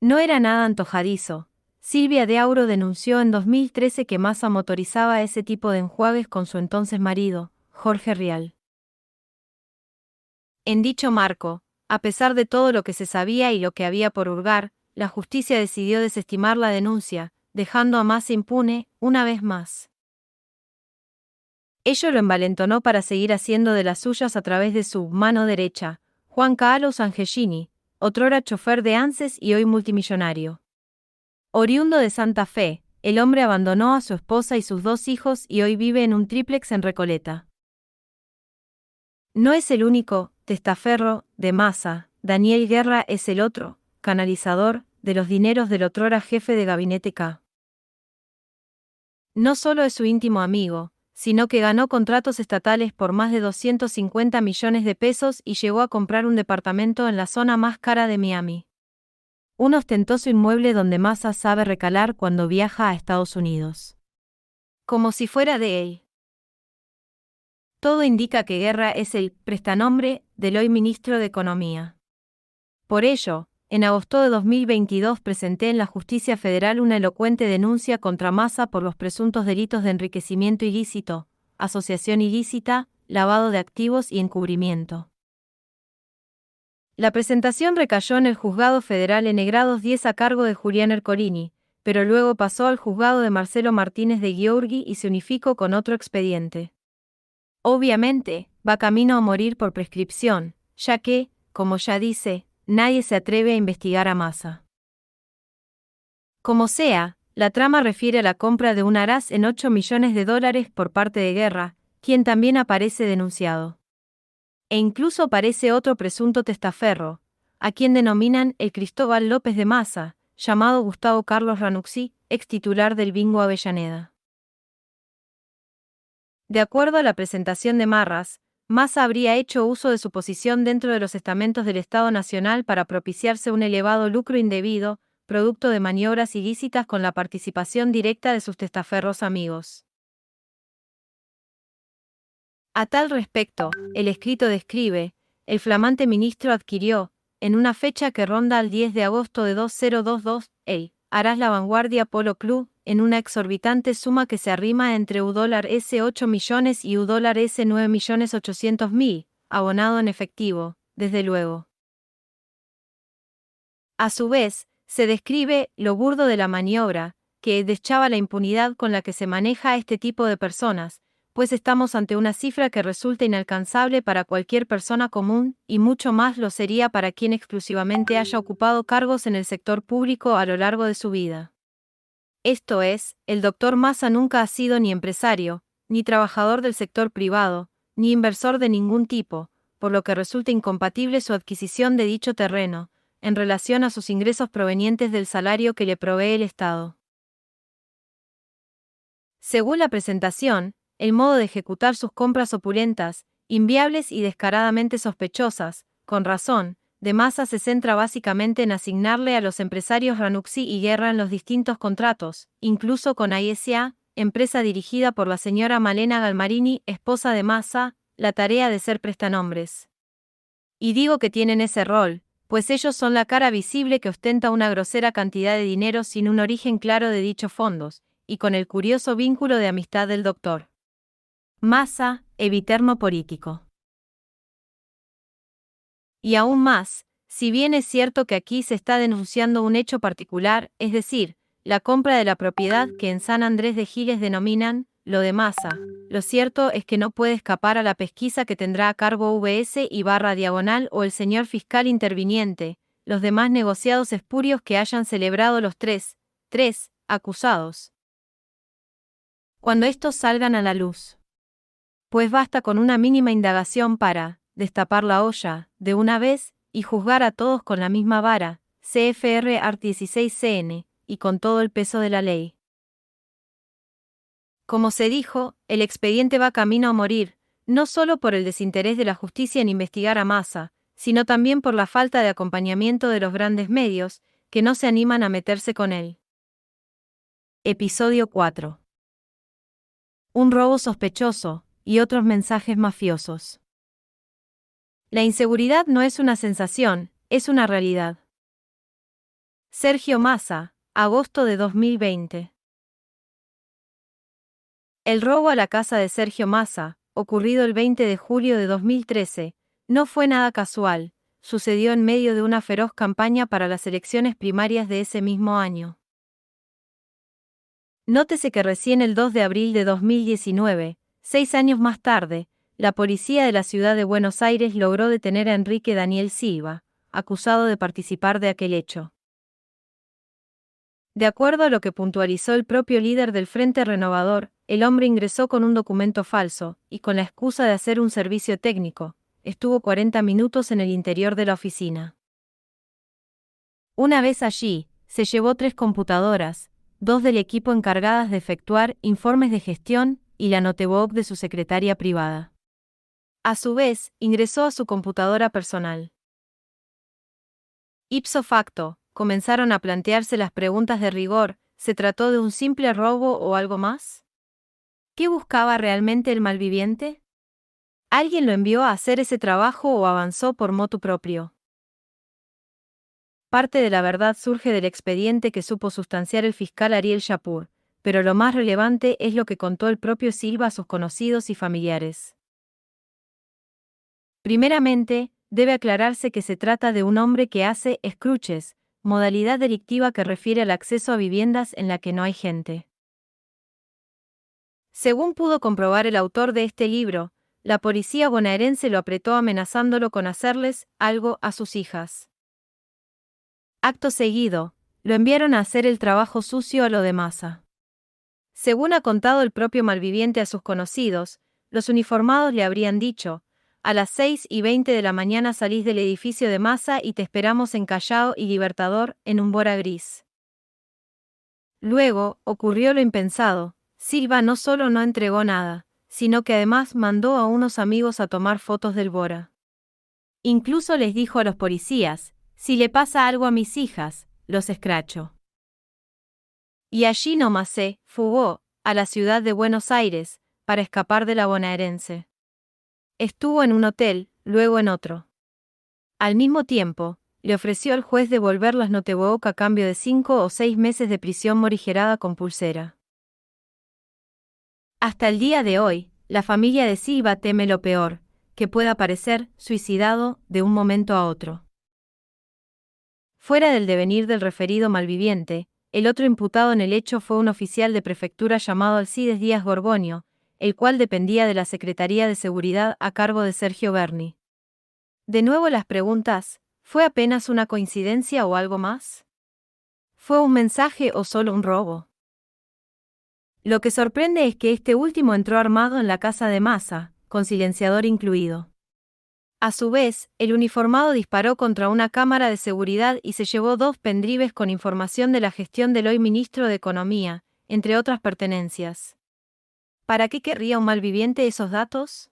No era nada antojadizo. Silvia de Auro denunció en 2013 que Massa motorizaba ese tipo de enjuagues con su entonces marido, Jorge Rial. En dicho marco, a pesar de todo lo que se sabía y lo que había por hurgar, la justicia decidió desestimar la denuncia, dejando a Massa impune, una vez más. Ello lo envalentonó para seguir haciendo de las suyas a través de su mano derecha, Juan Carlos Angelini, otrora chofer de ANSES y hoy multimillonario. Oriundo de Santa Fe, el hombre abandonó a su esposa y sus 2 hijos y hoy vive en un tríplex en Recoleta. No es el único testaferro de Massa. Daniel Guerra es el otro canalizador de los dineros del otrora jefe de gabinete K. No solo es su íntimo amigo, sino que ganó contratos estatales por más de 250 millones de pesos y llegó a comprar un departamento en la zona más cara de Miami. Un ostentoso inmueble donde Massa sabe recalar cuando viaja a Estados Unidos. Como si fuera de él. Todo indica que Guerra es el prestanombre del hoy ministro de Economía. Por ello, en agosto de 2022 presenté en la Justicia Federal una elocuente denuncia contra Massa por los presuntos delitos de enriquecimiento ilícito, asociación ilícita, lavado de activos y encubrimiento. La presentación recayó en el Juzgado Federal en Negrados 10 a cargo de Julián Ercolini, pero luego pasó al juzgado de Marcelo Martínez de Giorgi y se unificó con otro expediente. Obviamente, va camino a morir por prescripción, ya que, como ya dice, nadie se atreve a investigar a Massa. Como sea, la trama refiere a la compra de un Aras en $8 millones por parte de Guerra, quien también aparece denunciado. E incluso aparece otro presunto testaferro, a quien denominan el Cristóbal López de Massa, llamado Gustavo Carlos Ranucci, ex titular del Bingo Avellaneda. De acuerdo a la presentación de Marras, Massa habría hecho uso de su posición dentro de los estamentos del Estado Nacional para propiciarse un elevado lucro indebido, producto de maniobras ilícitas con la participación directa de sus testaferros amigos. A tal respecto, el escrito describe, el flamante ministro adquirió, en una fecha que ronda al 10 de agosto de 2022, el Aras La Vanguardia Polo Club, en una exorbitante suma que se arrima entre $S 8 millones y $S 9.800.000, abonado en efectivo, desde luego. A su vez, se describe lo burdo de la maniobra, que deschaba la impunidad con la que se maneja a este tipo de personas, pues estamos ante una cifra que resulta inalcanzable para cualquier persona común, y mucho más lo sería para quien exclusivamente haya ocupado cargos en el sector público a lo largo de su vida. Esto es, el Dr. Massa nunca ha sido ni empresario, ni trabajador del sector privado, ni inversor de ningún tipo, por lo que resulta incompatible su adquisición de dicho terreno, en relación a sus ingresos provenientes del salario que le provee el Estado. Según la presentación, el modo de ejecutar sus compras opulentas, inviables y descaradamente sospechosas, con razón, de Massa se centra básicamente en asignarle a los empresarios Ranucci y Guerra en los distintos contratos, incluso con AISA, empresa dirigida por la señora Malena Galmarini, esposa de Massa, la tarea de ser prestanombres. Y digo que tienen ese rol, pues ellos son la cara visible que ostenta una grosera cantidad de dinero sin un origen claro de dichos fondos, y con el curioso vínculo de amistad del Dr. Massa, eviterno político. Y aún más, si bien es cierto que aquí se está denunciando un hecho particular, es decir, la compra de la propiedad que en San Andrés de Giles denominan lo de Massa, lo cierto es que no puede escapar a la pesquisa que tendrá a cargo VS/Diagonal o el señor fiscal interviniente, los demás negociados espurios que hayan celebrado los tres acusados. Cuando estos salgan a la luz. Pues basta con una mínima indagación para destapar la olla, de una vez, y juzgar a todos con la misma vara, CFR Art 16 CN, y con todo el peso de la ley. Como se dijo, el expediente va camino a morir, no solo por el desinterés de la justicia en investigar a Massa, sino también por la falta de acompañamiento de los grandes medios, que no se animan a meterse con él. Episodio 4. Un robo sospechoso, y otros mensajes mafiosos. La inseguridad no es una sensación, es una realidad. Sergio Massa, agosto de 2020. El robo a la casa de Sergio Massa, ocurrido el 20 de julio de 2013, no fue nada casual, sucedió en medio de una feroz campaña para las elecciones primarias de ese mismo año. Nótese que recién el 2 de abril de 2019, 6 años más tarde, la policía de la ciudad de Buenos Aires logró detener a Enrique Daniel Silva, acusado de participar de aquel hecho. De acuerdo a lo que puntualizó el propio líder del Frente Renovador, el hombre ingresó con un documento falso, y con la excusa de hacer un servicio técnico, estuvo 40 minutos en el interior de la oficina. Una vez allí, se llevó 3 computadoras, 2 del equipo encargadas de efectuar informes de gestión, y la notebook de su secretaria privada. A su vez, ingresó a su computadora personal. Ipso facto, comenzaron a plantearse las preguntas de rigor: ¿se trató de un simple robo o algo más? ¿Qué buscaba realmente el malviviente? ¿Alguien lo envió a hacer ese trabajo o avanzó por motu propio? Parte de la verdad surge del expediente que supo sustanciar el fiscal Ariel Yapur, pero lo más relevante es lo que contó el propio Silva a sus conocidos y familiares. Primeramente, debe aclararse que se trata de un hombre que hace escruches, modalidad delictiva que refiere al acceso a viviendas en la que no hay gente. Según pudo comprobar el autor de este libro, la policía bonaerense lo apretó amenazándolo con hacerles algo a sus hijas. Acto seguido, lo enviaron a hacer el trabajo sucio a lo de Massa. Según ha contado el propio malviviente a sus conocidos, los uniformados le habrían dicho: a las 6:20 de la mañana salís del edificio de Massa y te esperamos en Callao y Libertador, en un Bora gris. Luego, ocurrió lo impensado. Silva no solo no entregó nada, sino que además mandó a unos amigos a tomar fotos del Bora. Incluso les dijo a los policías: si le pasa algo a mis hijas, los escracho. Y allí nomás se fugó a la ciudad de Buenos Aires para escapar de la bonaerense. Estuvo en un hotel, luego en otro. Al mismo tiempo, le ofreció al juez devolver las Notebook a cambio de 5 o 6 meses de prisión morigerada con pulsera. Hasta el día de hoy, la familia de Silva teme lo peor, que pueda aparecer suicidado de un momento a otro. Fuera del devenir del referido malviviente, el otro imputado en el hecho fue un oficial de prefectura llamado Alcides Díaz Gorgonio, el cual dependía de la Secretaría de Seguridad a cargo de Sergio Berni. De nuevo las preguntas: ¿fue apenas una coincidencia o algo más? ¿Fue un mensaje o solo un robo? Lo que sorprende es que este último entró armado en la casa de Massa, con silenciador incluido. A su vez, el uniformado disparó contra una cámara de seguridad y se llevó 2 pendrives con información de la gestión del hoy ministro de Economía, entre otras pertenencias. ¿Para qué querría un malviviente esos datos?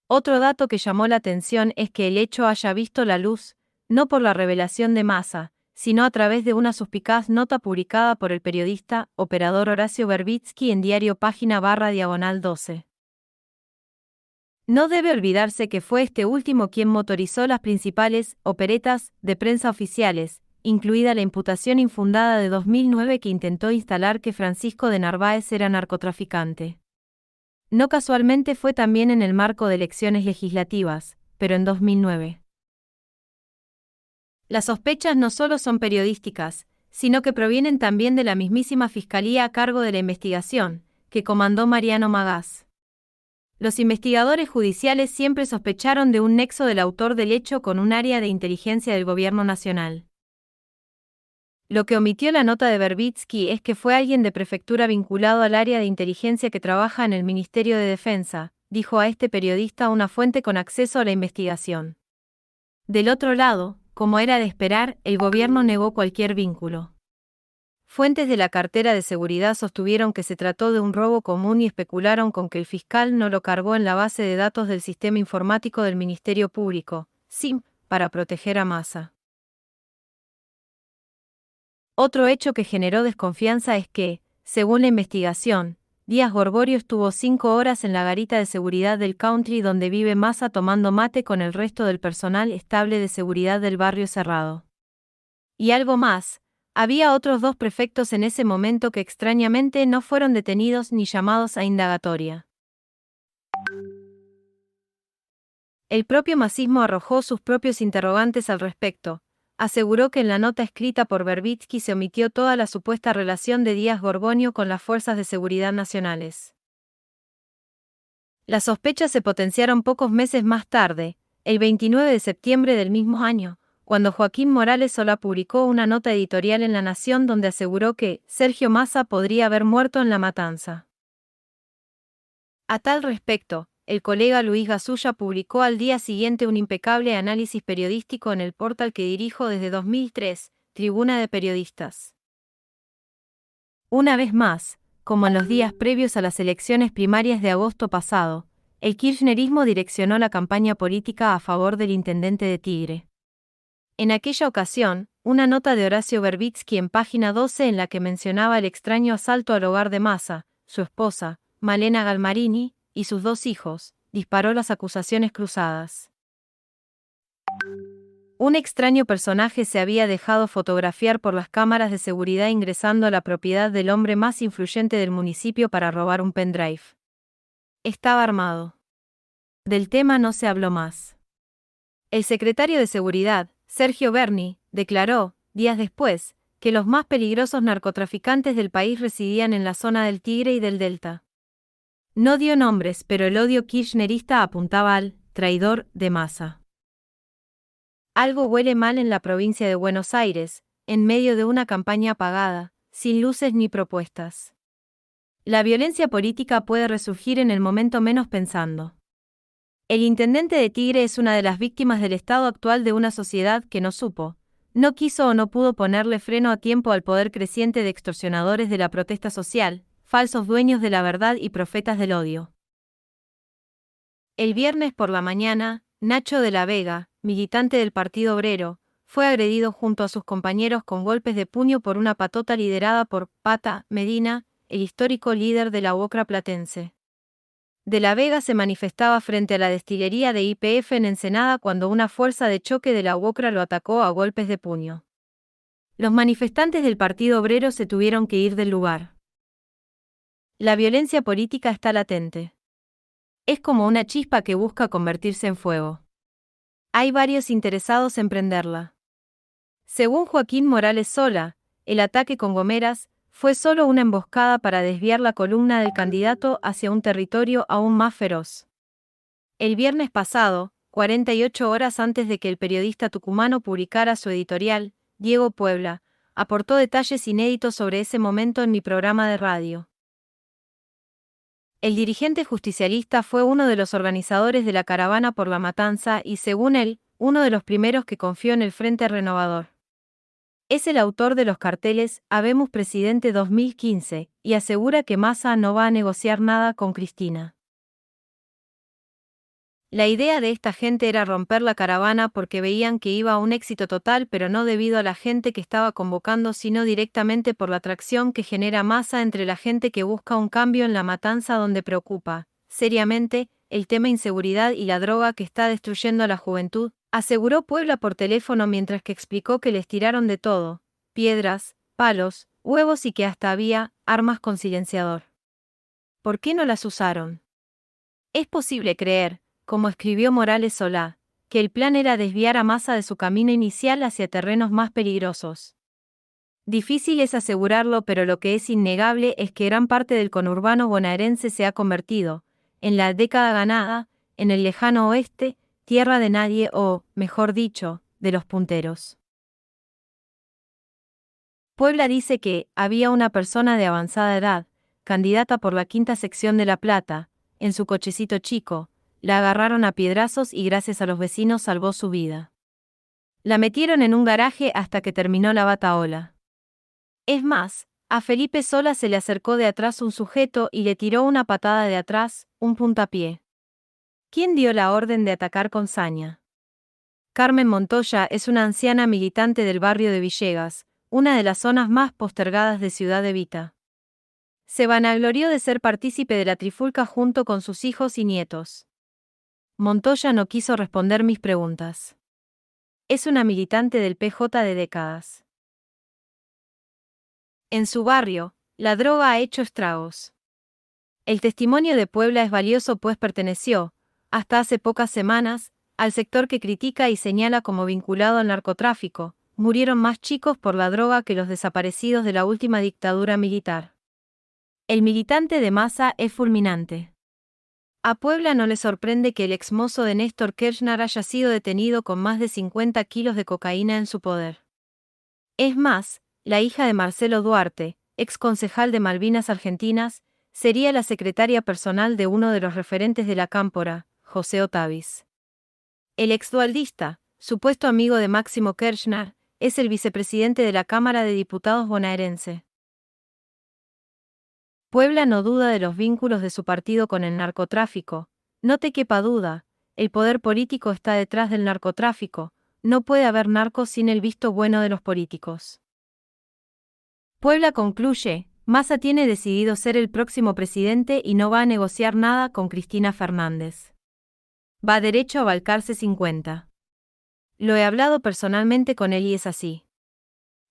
Otro dato que llamó la atención es que el hecho haya visto la luz, no por la revelación de Massa, sino a través de una suspicaz nota publicada por el periodista, operador Horacio Verbitsky en diario Página/12. No debe olvidarse que fue este último quien motorizó las principales operetas de prensa oficiales, incluida la imputación infundada de 2009 que intentó instalar que Francisco de Narváez era narcotraficante. No casualmente fue también en el marco de elecciones legislativas, pero en 2009. Las sospechas no solo son periodísticas, sino que provienen también de la mismísima Fiscalía a cargo de la investigación, que comandó Mariano Magás. Los investigadores judiciales siempre sospecharon de un nexo del autor del hecho con un área de inteligencia del gobierno nacional. Lo que omitió la nota de Verbitsky es que fue alguien de prefectura vinculado al área de inteligencia que trabaja en el Ministerio de Defensa, dijo a este periodista una fuente con acceso a la investigación. Del otro lado, como era de esperar, el gobierno negó cualquier vínculo. Fuentes de la cartera de seguridad sostuvieron que se trató de un robo común y especularon con que el fiscal no lo cargó en la base de datos del sistema informático del Ministerio Público, SIM, para proteger a Massa. Otro hecho que generó desconfianza es que, según la investigación, Díaz Gorgonio estuvo 5 horas en la garita de seguridad del country donde vive Massa tomando mate con el resto del personal estable de seguridad del barrio cerrado. Y algo más. Había otros 2 prefectos en ese momento que extrañamente no fueron detenidos ni llamados a indagatoria. El propio masismo arrojó sus propios interrogantes al respecto. Aseguró que en la nota escrita por Verbitsky se omitió toda la supuesta relación de Díaz Gorgonio con las fuerzas de seguridad nacionales. Las sospechas se potenciaron pocos meses más tarde, el 29 de septiembre del mismo año, cuando Joaquín Morales Solá publicó una nota editorial en La Nación donde aseguró que Sergio Massa podría haber muerto en la matanza. A tal respecto, el colega Luis Gasulla publicó al día siguiente un impecable análisis periodístico en el portal que dirijo desde 2003, Tribuna de Periodistas. Una vez más, como en los días previos a las elecciones primarias de agosto pasado, el kirchnerismo direccionó la campaña política a favor del intendente de Tigre. En aquella ocasión, una nota de Horacio Verbitsky en Página 12 en la que mencionaba el extraño asalto al hogar de Massa, su esposa, Malena Galmarini, y sus 2 hijos, disparó las acusaciones cruzadas. Un extraño personaje se había dejado fotografiar por las cámaras de seguridad ingresando a la propiedad del hombre más influyente del municipio para robar un pendrive. Estaba armado. Del tema no se habló más. El secretario de Seguridad, Sergio Berni, declaró, días después, que los más peligrosos narcotraficantes del país residían en la zona del Tigre y del Delta. No dio nombres, pero el odio kirchnerista apuntaba al traidor de Massa. Algo huele mal en la provincia de Buenos Aires, en medio de una campaña apagada, sin luces ni propuestas. La violencia política puede resurgir en el momento menos pensando. El intendente de Tigre es una de las víctimas del estado actual de una sociedad que no supo, no quiso o no pudo ponerle freno a tiempo al poder creciente de extorsionadores de la protesta social, falsos dueños de la verdad y profetas del odio. El viernes por la mañana, Nacho de la Vega, militante del Partido Obrero, fue agredido junto a sus compañeros con golpes de puño por una patota liderada por Pata Medina, el histórico líder de la UOCRA platense. De la Vega se manifestaba frente a la destilería de YPF en Ensenada cuando una fuerza de choque de la UOCRA lo atacó a golpes de puño. Los manifestantes del Partido Obrero se tuvieron que ir del lugar. La violencia política está latente. Es como una chispa que busca convertirse en fuego. Hay varios interesados en prenderla. Según Joaquín Morales Sola, el ataque con gomeras fue solo una emboscada para desviar la columna del candidato hacia un territorio aún más feroz. El viernes pasado, 48 horas antes de que el periodista tucumano publicara su editorial, Diego Puebla, aportó detalles inéditos sobre ese momento en mi programa de radio. El dirigente justicialista fue uno de los organizadores de la caravana por la matanza y, según él, uno de los primeros que confió en el Frente Renovador. Es el autor de los carteles Habemos Presidente 2015 y asegura que Massa no va a negociar nada con Cristina. La idea de esta gente era romper la caravana porque veían que iba a un éxito total, pero no debido a la gente que estaba convocando, sino directamente por la atracción que genera Massa entre la gente que busca un cambio en la matanza, donde preocupa, seriamente, el tema inseguridad y la droga que está destruyendo a la juventud, aseguró Puebla por teléfono mientras que explicó que les tiraron de todo, piedras, palos, huevos y que hasta había armas con silenciador. ¿Por qué no las usaron? Es posible creer, como escribió Morales Solá, que el plan era desviar a Massa de su camino inicial hacia terrenos más peligrosos. Difícil es asegurarlo, pero lo que es innegable es que gran parte del conurbano bonaerense se ha convertido, en la década ganada, en el lejano oeste, tierra de nadie o, mejor dicho, de los punteros. Puebla dice que había una persona de avanzada edad, candidata por la quinta sección de La Plata, en su cochecito chico. La agarraron a piedrazos y gracias a los vecinos salvó su vida. La metieron en un garaje hasta que terminó la batahola. Es más, a Felipe Sola se le acercó de atrás un sujeto y le tiró una patada de atrás, un puntapié. ¿Quién dio la orden de atacar con saña? Carmen Montoya es una anciana militante del barrio de Villegas, una de las zonas más postergadas de Ciudad Evita. Se vanaglorió de ser partícipe de la trifulca junto con sus hijos y nietos. Montoya no quiso responder mis preguntas. Es una militante del PJ de décadas. En su barrio, la droga ha hecho estragos. El testimonio de Puebla es valioso pues perteneció, hasta hace pocas semanas, al sector que critica y señala como vinculado al narcotráfico. Murieron más chicos por la droga que los desaparecidos de la última dictadura militar. El militante de Massa es fulminante. A Puebla no le sorprende que el exmozo de Néstor Kirchner haya sido detenido con más de 50 kilos de cocaína en su poder. Es más, la hija de Marcelo Duarte, ex concejal de Malvinas Argentinas, sería la secretaria personal de uno de los referentes de la Cámpora, José Otavis. El exdualdista, supuesto amigo de Máximo Kirchner, es el vicepresidente de la Cámara de Diputados bonaerense. Puebla no duda de los vínculos de su partido con el narcotráfico. No te quepa duda, el poder político está detrás del narcotráfico, no puede haber narcos sin el visto bueno de los políticos. Puebla concluye, Massa tiene decidido ser el próximo presidente y no va a negociar nada con Cristina Fernández. Va derecho a Balcarce 50. Lo he hablado personalmente con él y es así.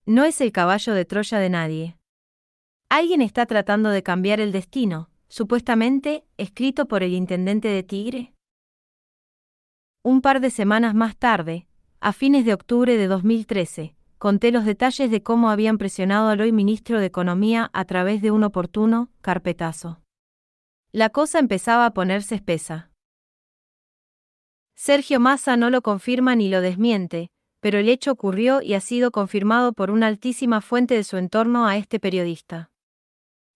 No es el caballo de Troya de nadie. Alguien está tratando de cambiar el destino, supuestamente, escrito por el intendente de Tigre. Un par de semanas más tarde, a fines de octubre de 2013, conté los detalles de cómo habían presionado al hoy ministro de Economía a través de un oportuno carpetazo. La cosa empezaba a ponerse espesa. Sergio Massa no lo confirma ni lo desmiente, pero el hecho ocurrió y ha sido confirmado por una altísima fuente de su entorno a este periodista.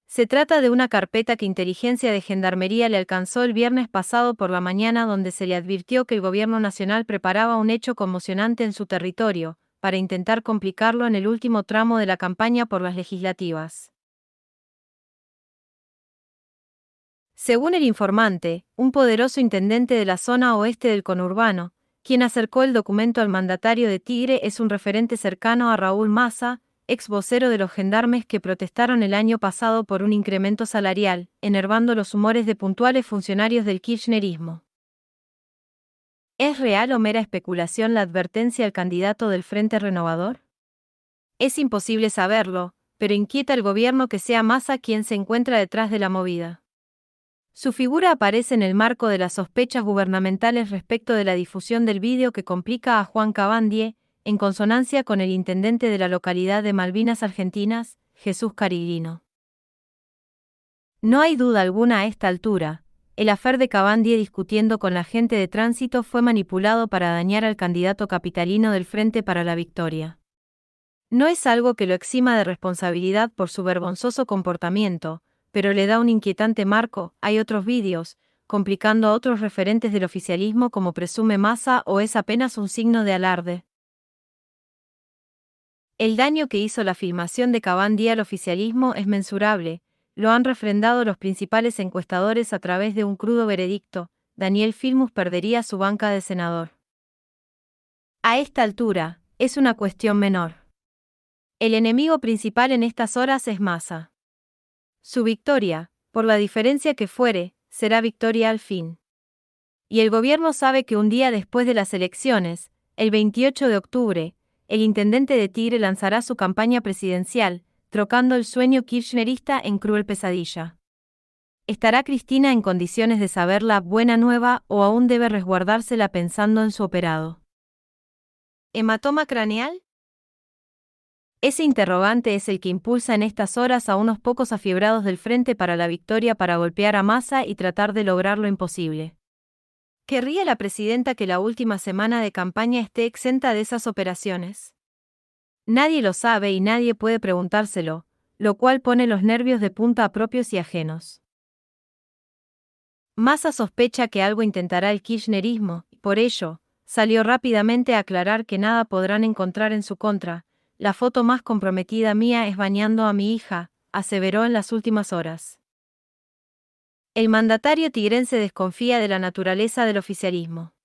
Se trata de una carpeta que Inteligencia de Gendarmería le alcanzó el viernes pasado por la mañana, donde se le advirtió que el gobierno nacional preparaba un hecho conmocionante en su territorio, para intentar complicarlo en el último tramo de la campaña por las legislativas. Según el informante, un poderoso intendente de la zona oeste del conurbano, quien acercó el documento al mandatario de Tigre, es un referente cercano a Raúl Massa, ex vocero de los gendarmes que protestaron el año pasado por un incremento salarial, enervando los humores de puntuales funcionarios del kirchnerismo. ¿Es real o mera especulación la advertencia al candidato del Frente Renovador? Es imposible saberlo, pero inquieta al gobierno que sea Massa quien se encuentra detrás de la movida. Su figura aparece en el marco de las sospechas gubernamentales respecto de la difusión del vídeo que complica a Juan Cabandier, en consonancia con el intendente de la localidad de Malvinas Argentinas, Jesús Carigrino. No hay duda alguna a esta altura, el afer de Cabandier discutiendo con la gente de tránsito fue manipulado para dañar al candidato capitalino del Frente para la Victoria. No es algo que lo exima de responsabilidad por su vergonzoso comportamiento, pero le da un inquietante marco. Hay otros vídeos, complicando a otros referentes del oficialismo como presume Massa, o es apenas un signo de alarde. El daño que hizo la filmación de Cabandier al oficialismo es mensurable, lo han refrendado los principales encuestadores a través de un crudo veredicto: Daniel Filmus perdería su banca de senador. A esta altura, es una cuestión menor. El enemigo principal en estas horas es Massa. Su victoria, por la diferencia que fuere, será victoria al fin. Y el gobierno sabe que un día después de las elecciones, el 28 de octubre, el intendente de Tigre lanzará su campaña presidencial, trocando el sueño kirchnerista en cruel pesadilla. ¿Estará Cristina en condiciones de saber la buena nueva o aún debe resguardársela pensando en su operado? ¿Hematoma craneal? Ese interrogante es el que impulsa en estas horas a unos pocos afiebrados del Frente para la Victoria para golpear a Massa y tratar de lograr lo imposible. ¿Querría la presidenta que la última semana de campaña esté exenta de esas operaciones? Nadie lo sabe y nadie puede preguntárselo, lo cual pone los nervios de punta a propios y ajenos. Massa sospecha que algo intentará el kirchnerismo, y por ello, salió rápidamente a aclarar que nada podrán encontrar en su contra. La foto más comprometida mía es bañando a mi hija, aseveró en las últimas horas. El mandatario tigrense desconfía de la naturaleza del oficialismo.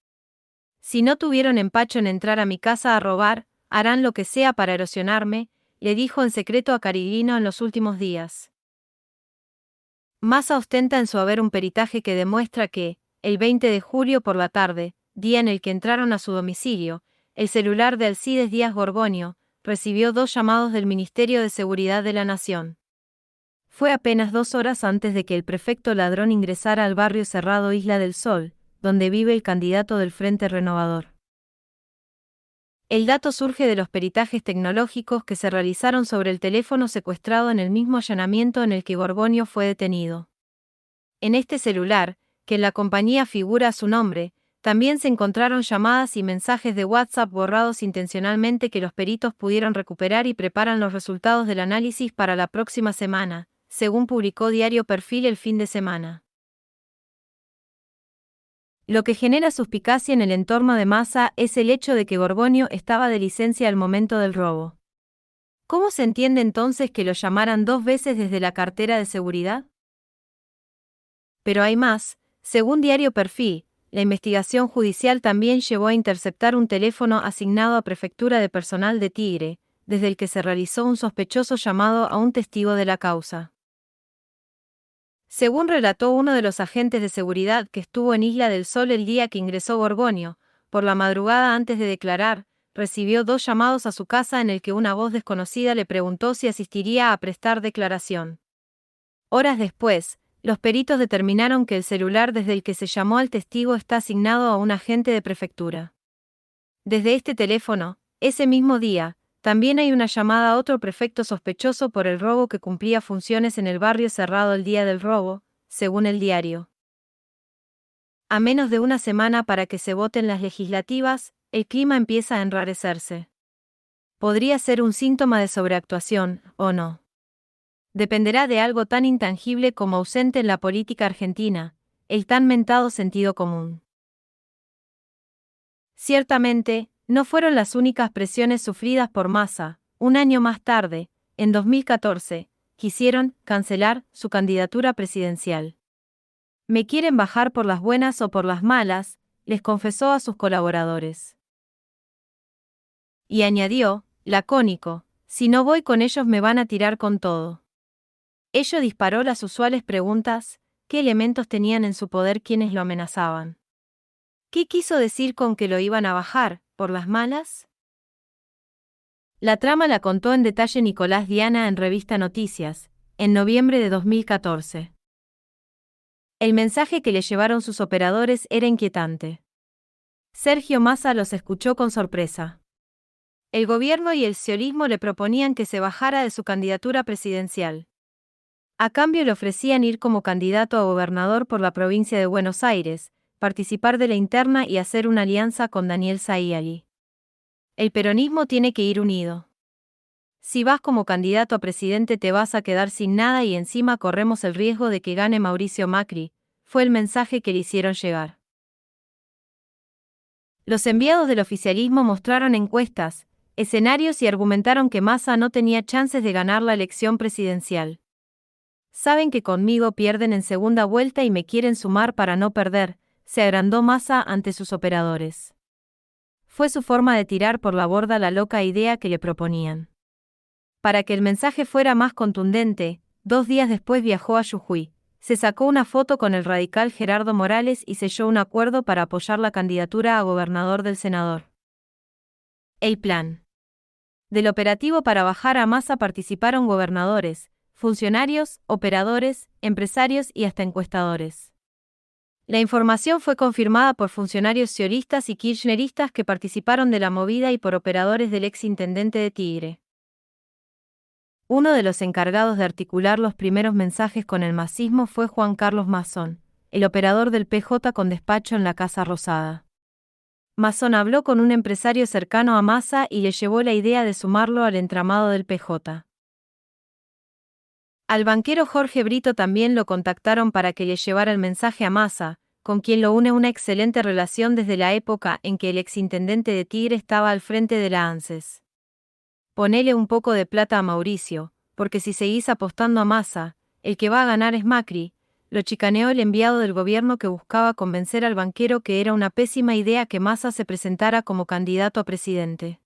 Si no tuvieron empacho en entrar a mi casa a robar, harán lo que sea para erosionarme, le dijo en secreto a Carigrino en los últimos días. Massa ostenta en su haber un peritaje que demuestra que, el 20 de julio por la tarde, día en el que entraron a su domicilio, el celular de Alcides Díaz Gorgonio recibió 2 llamados del Ministerio de Seguridad de la Nación. Fue apenas 2 horas antes de que el prefecto ladrón ingresara al barrio cerrado Isla del Sol, donde vive el candidato del Frente Renovador. El dato surge de los peritajes tecnológicos que se realizaron sobre el teléfono secuestrado en el mismo allanamiento en el que Gorgonio fue detenido. En este celular, que en la compañía figura a su nombre, también se encontraron llamadas y mensajes de WhatsApp borrados intencionalmente que los peritos pudieron recuperar y preparan los resultados del análisis para la próxima semana, según publicó Diario Perfil el fin de semana. Lo que genera suspicacia en el entorno de Massa es el hecho de que Gorgonio estaba de licencia al momento del robo. ¿Cómo se entiende entonces que lo llamaran 2 veces desde la cartera de seguridad? Pero hay más. Según Diario Perfil, la investigación judicial también llevó a interceptar un teléfono asignado a Prefectura de Personal de Tigre, desde el que se realizó un sospechoso llamado a un testigo de la causa. Según relató uno de los agentes de seguridad que estuvo en Isla del Sol el día que ingresó Gorgonio, por la madrugada antes de declarar, recibió 2 llamados a su casa en el que una voz desconocida le preguntó si asistiría a prestar declaración. Horas después, Los peritos determinaron que el celular desde el que se llamó al testigo está asignado a un agente de prefectura. Desde este teléfono, ese mismo día, también hay una llamada a otro prefecto sospechoso por el robo que cumplía funciones en el barrio cerrado el día del robo, según el diario. A menos de una semana para que se voten las legislativas, el clima empieza a enrarecerse. Podría ser un síntoma de sobreactuación, o no. Dependerá de algo tan intangible como ausente en la política argentina, el tan mentado sentido común. Ciertamente, no fueron las únicas presiones sufridas por Massa. Un año más tarde, en 2014, quisieron cancelar su candidatura presidencial. Me quieren bajar por las buenas o por las malas, les confesó a sus colaboradores. Y añadió, lacónico, si no voy con ellos me van a tirar con todo. Ello disparó las usuales preguntas, ¿qué elementos tenían en su poder quienes lo amenazaban? ¿Qué quiso decir con que lo iban a bajar, por las malas? La trama la contó en detalle Nicolás Diana en Revista Noticias, en noviembre de 2014. El mensaje que le llevaron sus operadores era inquietante. Sergio Massa los escuchó con sorpresa. El gobierno y el sionismo le proponían que se bajara de su candidatura presidencial. A cambio le ofrecían ir como candidato a gobernador por la provincia de Buenos Aires, participar de la interna y hacer una alianza con Daniel Scioli. El peronismo tiene que ir unido. Si vas como candidato a presidente te vas a quedar sin nada y encima corremos el riesgo de que gane Mauricio Macri, fue el mensaje que le hicieron llegar. Los enviados del oficialismo mostraron encuestas, escenarios y argumentaron que Massa no tenía chances de ganar la elección presidencial. Saben que conmigo pierden en segunda vuelta y me quieren sumar para no perder, se agrandó Massa ante sus operadores. Fue su forma de tirar por la borda la loca idea que le proponían. Para que el mensaje fuera más contundente, 2 días después viajó a Jujuy, se sacó una foto con el radical Gerardo Morales y selló un acuerdo para apoyar la candidatura a gobernador del senador. El plan. Del operativo para bajar a Massa participaron gobernadores, funcionarios, operadores, empresarios y hasta encuestadores. La información fue confirmada por funcionarios sionistas y kirchneristas que participaron de la movida y por operadores del ex intendente de Tigre. Uno de los encargados de articular los primeros mensajes con el masismo fue Juan Carlos Mazzón, el operador del PJ con despacho en la Casa Rosada. Mazzón habló con un empresario cercano a Massa y le llevó la idea de sumarlo al entramado del PJ. Al banquero Jorge Brito también lo contactaron para que le llevara el mensaje a Massa, con quien lo une una excelente relación desde la época en que el exintendente de Tigre estaba al frente de la ANSES. Ponele un poco de plata a Mauricio, porque si seguís apostando a Massa, el que va a ganar es Macri, lo chicaneó el enviado del gobierno que buscaba convencer al banquero que era una pésima idea que Massa se presentara como candidato a presidente.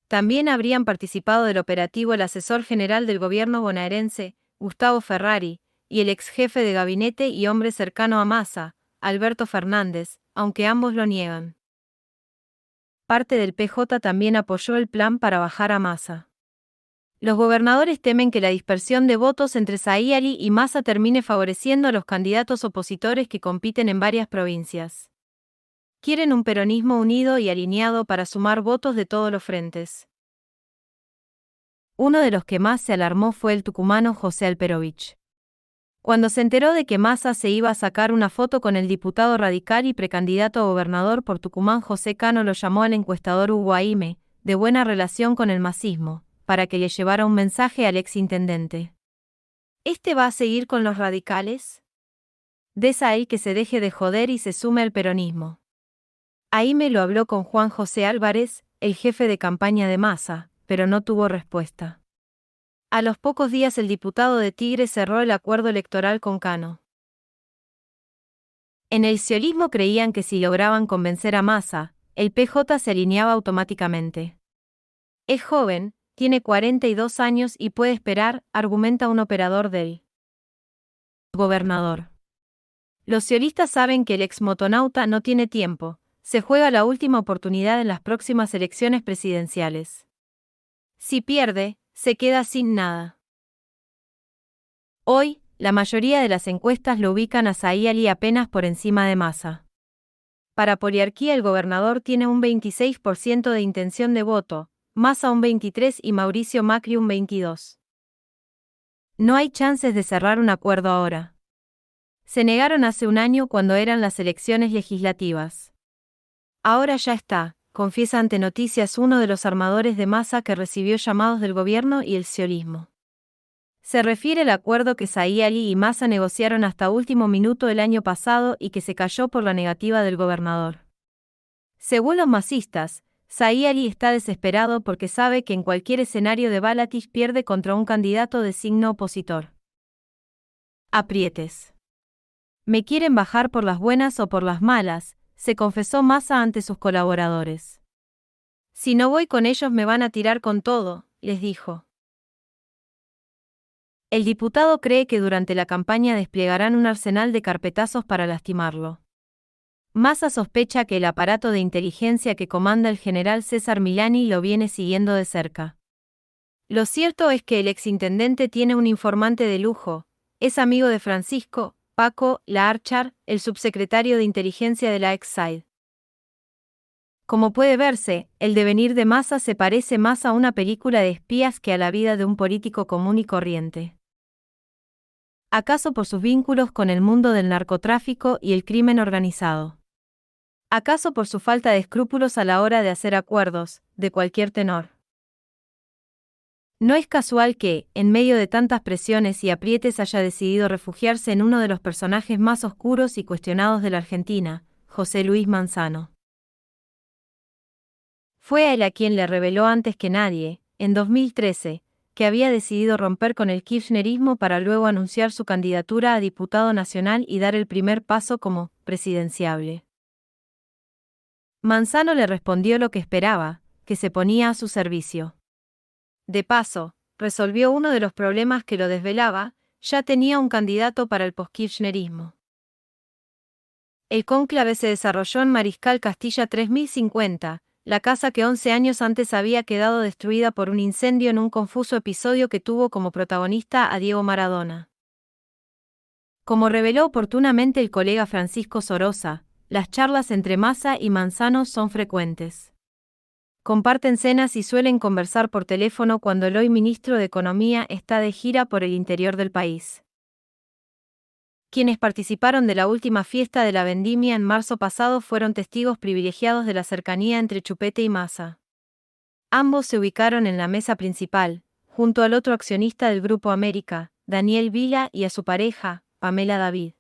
También habrían participado del operativo el asesor general del gobierno bonaerense, Gustavo Ferrari, y el ex jefe de gabinete y hombre cercano a Massa, Alberto Fernández, aunque ambos lo niegan. Parte del PJ también apoyó el plan para bajar a Massa. Los gobernadores temen que la dispersión de votos entre Scioli y Massa termine favoreciendo a los candidatos opositores que compiten en varias provincias. Quieren un peronismo unido y alineado para sumar votos de todos los frentes. Uno de los que más se alarmó fue el tucumano José Alperovich. Cuando se enteró de que Massa se iba a sacar una foto con el diputado radical y precandidato a gobernador por Tucumán José Cano lo llamó al encuestador Hugo Aime, de buena relación con el masismo, para que le llevara un mensaje al exintendente. ¿Este va a seguir con los radicales? Des ahí que se deje de joder y se sume al peronismo. Aime lo habló con Juan José Álvarez, el jefe de campaña de Massa, pero no tuvo respuesta. A los pocos días el diputado de Tigre cerró el acuerdo electoral con Cano. En el sionismo creían que si lograban convencer a Massa, el PJ se alineaba automáticamente. Es joven, tiene 42 años y puede esperar, argumenta un operador del gobernador. Los sionistas saben que el exmotonauta no tiene tiempo, se juega la última oportunidad en las próximas elecciones presidenciales. Si pierde, se queda sin nada. Hoy, la mayoría de las encuestas lo ubican a Saïd apenas por encima de Massa. Para Poliarquía el gobernador tiene un 26% de intención de voto, Massa un 23% y Mauricio Macri un 22%. No hay chances de cerrar un acuerdo ahora. Se negaron hace un año cuando eran las elecciones legislativas. Ahora ya está, confiesa ante Noticias uno de los armadores de Massa que recibió llamados del gobierno y el sionismo. Se refiere al acuerdo que Saïd y Massa negociaron hasta último minuto el año pasado y que se cayó por la negativa del gobernador. Según los masistas, Saïd está desesperado porque sabe que en cualquier escenario de Bálatić pierde contra un candidato de signo opositor. Aprietes. Me quieren bajar por las buenas o por las malas, se confesó Massa ante sus colaboradores. Si no voy con ellos me van a tirar con todo, les dijo. El diputado cree que durante la campaña desplegarán un arsenal de carpetazos para lastimarlo. Massa sospecha que el aparato de inteligencia que comanda el general César Milani lo viene siguiendo de cerca. Lo cierto es que el exintendente tiene un informante de lujo, es amigo de Francisco, Paco Larchar, el subsecretario de inteligencia de la ex-SAID. Como puede verse, el devenir de Massa se parece más a una película de espías que a la vida de un político común y corriente. ¿Acaso por sus vínculos con el mundo del narcotráfico y el crimen organizado? ¿Acaso por su falta de escrúpulos a la hora de hacer acuerdos, de cualquier tenor? No es casual que, en medio de tantas presiones y aprietes, haya decidido refugiarse en uno de los personajes más oscuros y cuestionados de la Argentina, José Luis Manzano. Fue a él a quien le reveló antes que nadie, en 2013, que había decidido romper con el kirchnerismo para luego anunciar su candidatura a diputado nacional y dar el primer paso como presidenciable. Manzano le respondió lo que esperaba, que se ponía a su servicio. De paso, resolvió uno de los problemas que lo desvelaba, ya tenía un candidato para el postkirchnerismo. El cónclave se desarrolló en Mariscal Castilla 3050, la casa que 11 años antes había quedado destruida por un incendio en un confuso episodio que tuvo como protagonista a Diego Maradona. Como reveló oportunamente el colega Francisco Sorosa, las charlas entre Massa y Manzano son frecuentes. Comparten cenas y suelen conversar por teléfono cuando el hoy ministro de Economía está de gira por el interior del país. Quienes participaron de la última fiesta de la vendimia en marzo pasado fueron testigos privilegiados de la cercanía entre Chupete y Massa. Ambos se ubicaron en la mesa principal, junto al otro accionista del Grupo América, Daniel Vila, y a su pareja, Pamela David.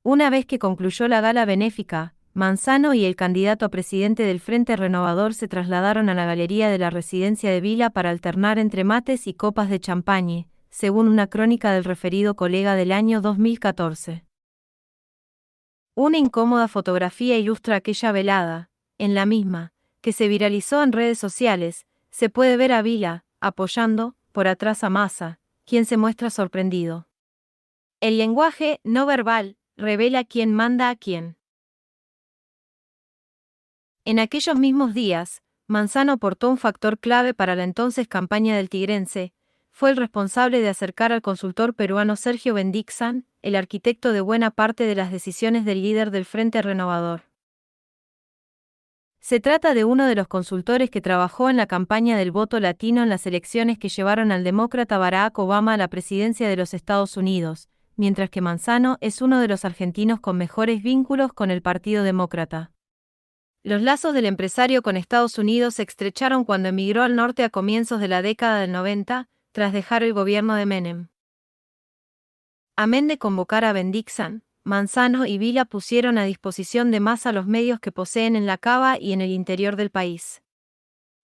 Una vez que concluyó la gala benéfica, Manzano y el candidato a presidente del Frente Renovador se trasladaron a la galería de la residencia de Vila para alternar entre mates y copas de champagne, según una crónica del referido colega del año 2014. Una incómoda fotografía ilustra aquella velada. En la misma, que se viralizó en redes sociales, se puede ver a Vila, apoyando, por atrás a Massa, quien se muestra sorprendido. El lenguaje no verbal revela quién manda a quién. En aquellos mismos días, Manzano aportó un factor clave para la entonces campaña del Tigrense. Fue el responsable de acercar al consultor peruano Sergio Bendixan, el arquitecto de buena parte de las decisiones del líder del Frente Renovador. Se trata de uno de los consultores que trabajó en la campaña del voto latino en las elecciones que llevaron al demócrata Barack Obama a la presidencia de los Estados Unidos, mientras que Manzano es uno de los argentinos con mejores vínculos con el Partido Demócrata. Los lazos del empresario con Estados Unidos se estrecharon cuando emigró al norte a comienzos de la década del 90, tras dejar el gobierno de Menem. Amén de convocar a Bendixan, Manzano y Vila pusieron a disposición de Massa los medios que poseen en la Cava y en el interior del país.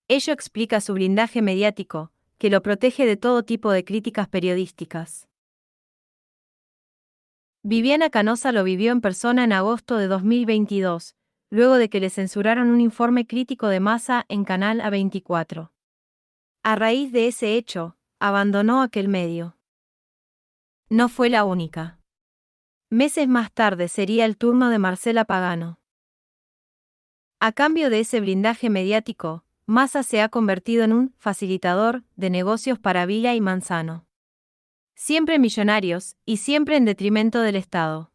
Ello explica su blindaje mediático, que lo protege de todo tipo de críticas periodísticas. Viviana Canosa lo vivió en persona en agosto de 2022, luego de que le censuraron un informe crítico de Massa en Canal A24. A raíz de ese hecho, abandonó aquel medio. No fue la única. Meses más tarde sería el turno de Marcela Pagano. A cambio de ese blindaje mediático, Massa se ha convertido en un facilitador de negocios para Vila y Manzano. siempre millonarios, y siempre en detrimento del Estado.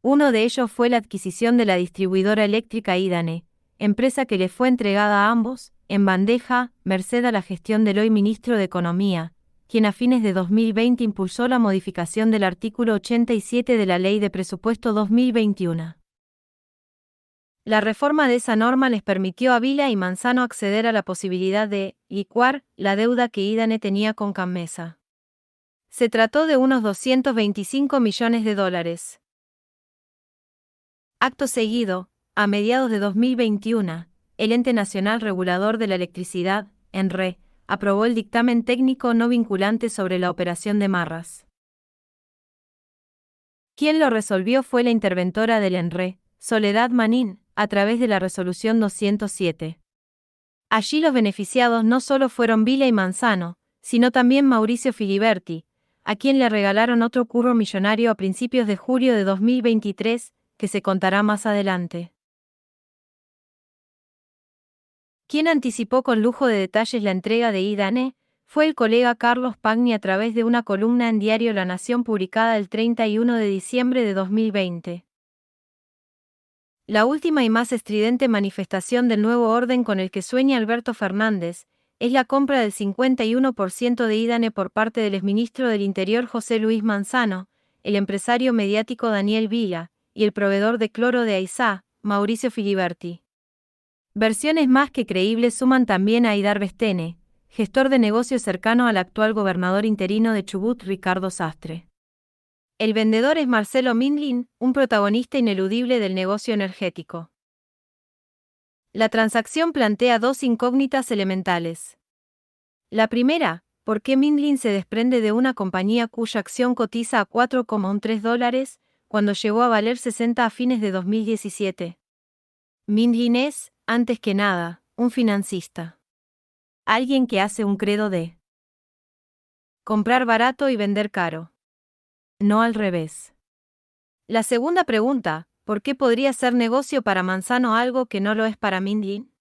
Uno de ellos fue la adquisición de la distribuidora eléctrica Idane, empresa que le fue entregada a ambos, en bandeja, merced a la gestión del hoy ministro de Economía, quien a fines de 2020 impulsó la modificación del artículo 87 de la Ley de Presupuesto 2021. La reforma de esa norma les permitió a Vila y Manzano acceder a la posibilidad de licuar la deuda que Idane tenía con Cammesa. Se trató de unos 225 millones de dólares. Acto seguido, a mediados de 2021, el Ente Nacional Regulador de la Electricidad, ENRE, aprobó el dictamen técnico no vinculante sobre la operación de Marras. Quien lo resolvió fue la interventora del ENRE, Soledad Manín, a través de la resolución 207. Allí los beneficiados no solo fueron Vila y Manzano, sino también Mauricio Filiberti, a quien le regalaron otro curro millonario a principios de julio de 2023, que se contará más adelante. Quien anticipó con lujo de detalles la entrega de Idane fue el colega Carlos Pagni a través de una columna en Diario La Nación publicada el 31 de diciembre de 2020. La última y más estridente manifestación del nuevo orden con el que sueña Alberto Fernández es la compra del 51% de Idane por parte del exministro del Interior José Luis Manzano, el empresario mediático Daniel Vila y el proveedor de cloro de Aizá, Mauricio Filiberti. Versiones más que creíbles suman también a Aidar Bestene, gestor de negocios cercano al actual gobernador interino de Chubut Ricardo Sastre. El vendedor es Marcelo Mindlin, un protagonista ineludible del negocio energético. La transacción plantea dos incógnitas elementales. La primera, ¿por qué Mindlin se desprende de una compañía cuya acción cotiza a $4,13 cuando llegó a valer 60 a fines de 2017? Mindlin es, antes que nada, un financista. Alguien que hace un credo de comprar barato y vender caro. No al revés. La segunda pregunta, ¿por qué podría ser negocio para Manzano algo que no lo es para Mindlin?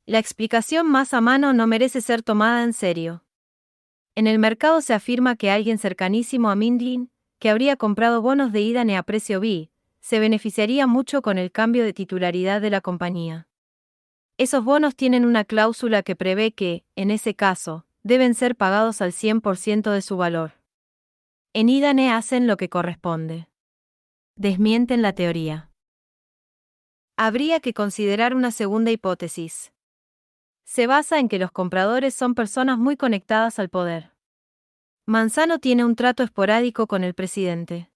La explicación más a mano no merece ser tomada en serio. En el mercado se afirma que alguien cercanísimo a Mindlin, que habría comprado bonos de Idane a precio B, se beneficiaría mucho con el cambio de titularidad de la compañía. Esos bonos tienen una cláusula que prevé que, en ese caso, deben ser pagados al 100% de su valor. En Idane hacen lo que corresponde. Desmienten la teoría. Habría que considerar una segunda hipótesis. Se basa en que los compradores son personas muy conectadas al poder. Manzano tiene un trato esporádico con el presidente.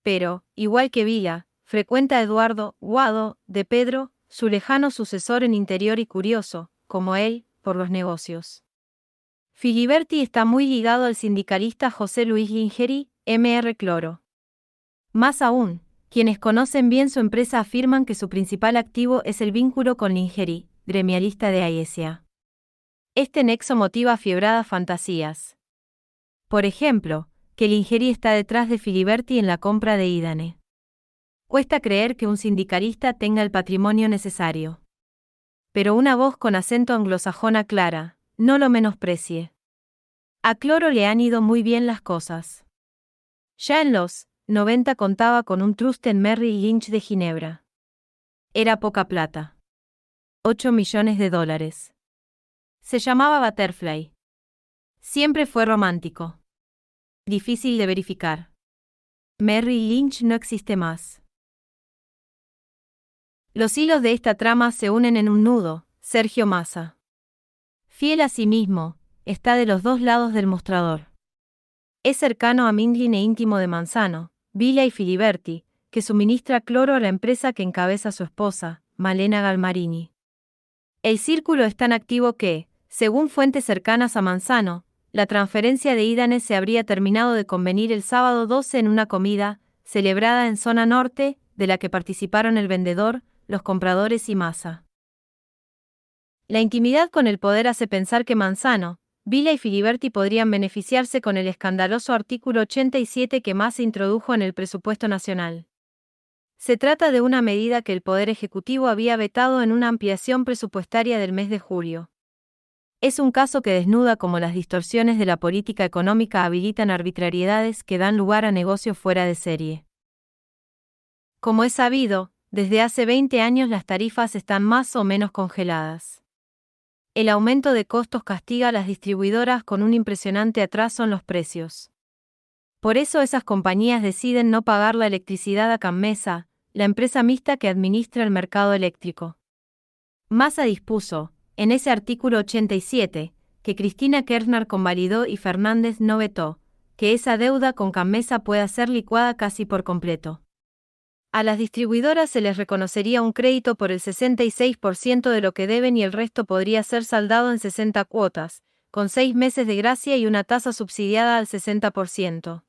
Pero, igual que Vila, frecuenta a Eduardo Guado de Pedro, su lejano sucesor en Interior y Curioso, como él, por los negocios. Filiberti está muy ligado al sindicalista José Luis Lingeri, Mr. Cloro. Más aún, quienes conocen bien su empresa afirman que su principal activo es el vínculo con Lingeri, gremialista de Aesia. Este nexo motiva fiebradas fantasías. Por ejemplo, que Lingeri está detrás de Filiberti en la compra de Idane. Cuesta creer que un sindicalista tenga el patrimonio necesario. Pero una voz con acento anglosajón aclara, no lo menosprecie. A Cloro le han ido muy bien las cosas. Ya en los 90 contaba con un trust en Merrill Lynch de Ginebra. Era poca plata. $8 millones. Se llamaba Butterfly. Siempre fue romántico. Difícil de verificar. Merrill Lynch no existe más. Los hilos de esta trama se unen en un nudo. Sergio Massa, fiel a sí mismo, está de los dos lados del mostrador. Es cercano a Mindlin e íntimo de Manzano, Vila y Filiberti, que suministra cloro a la empresa que encabeza su esposa, Malena Galmarini. El círculo es tan activo que, según fuentes cercanas a Manzano, la transferencia de Idane se habría terminado de convenir el sábado 12 en una comida, celebrada en zona norte, de la que participaron el vendedor, los compradores y Massa. La intimidad con el poder hace pensar que Manzano, Vila y Filiberti podrían beneficiarse con el escandaloso artículo 87 que Massa introdujo en el presupuesto nacional. Se trata de una medida que el Poder Ejecutivo había vetado en una ampliación presupuestaria del mes de julio. Es un caso que desnuda cómo las distorsiones de la política económica habilitan arbitrariedades que dan lugar a negocios fuera de serie. Como es sabido, desde hace 20 años las tarifas están más o menos congeladas. El aumento de costos castiga a las distribuidoras con un impresionante atraso en los precios. Por eso esas compañías deciden no pagar la electricidad a CAMMESA, la empresa mixta que administra el mercado eléctrico. Masa dispuso, en ese artículo 87, que Cristina Kirchner convalidó y Fernández no vetó, que esa deuda con CAMMESA pueda ser licuada casi por completo. A las distribuidoras se les reconocería un crédito por el 66% de lo que deben y el resto podría ser saldado en 60 cuotas, con 6 meses de gracia y una tasa subsidiada al 60%.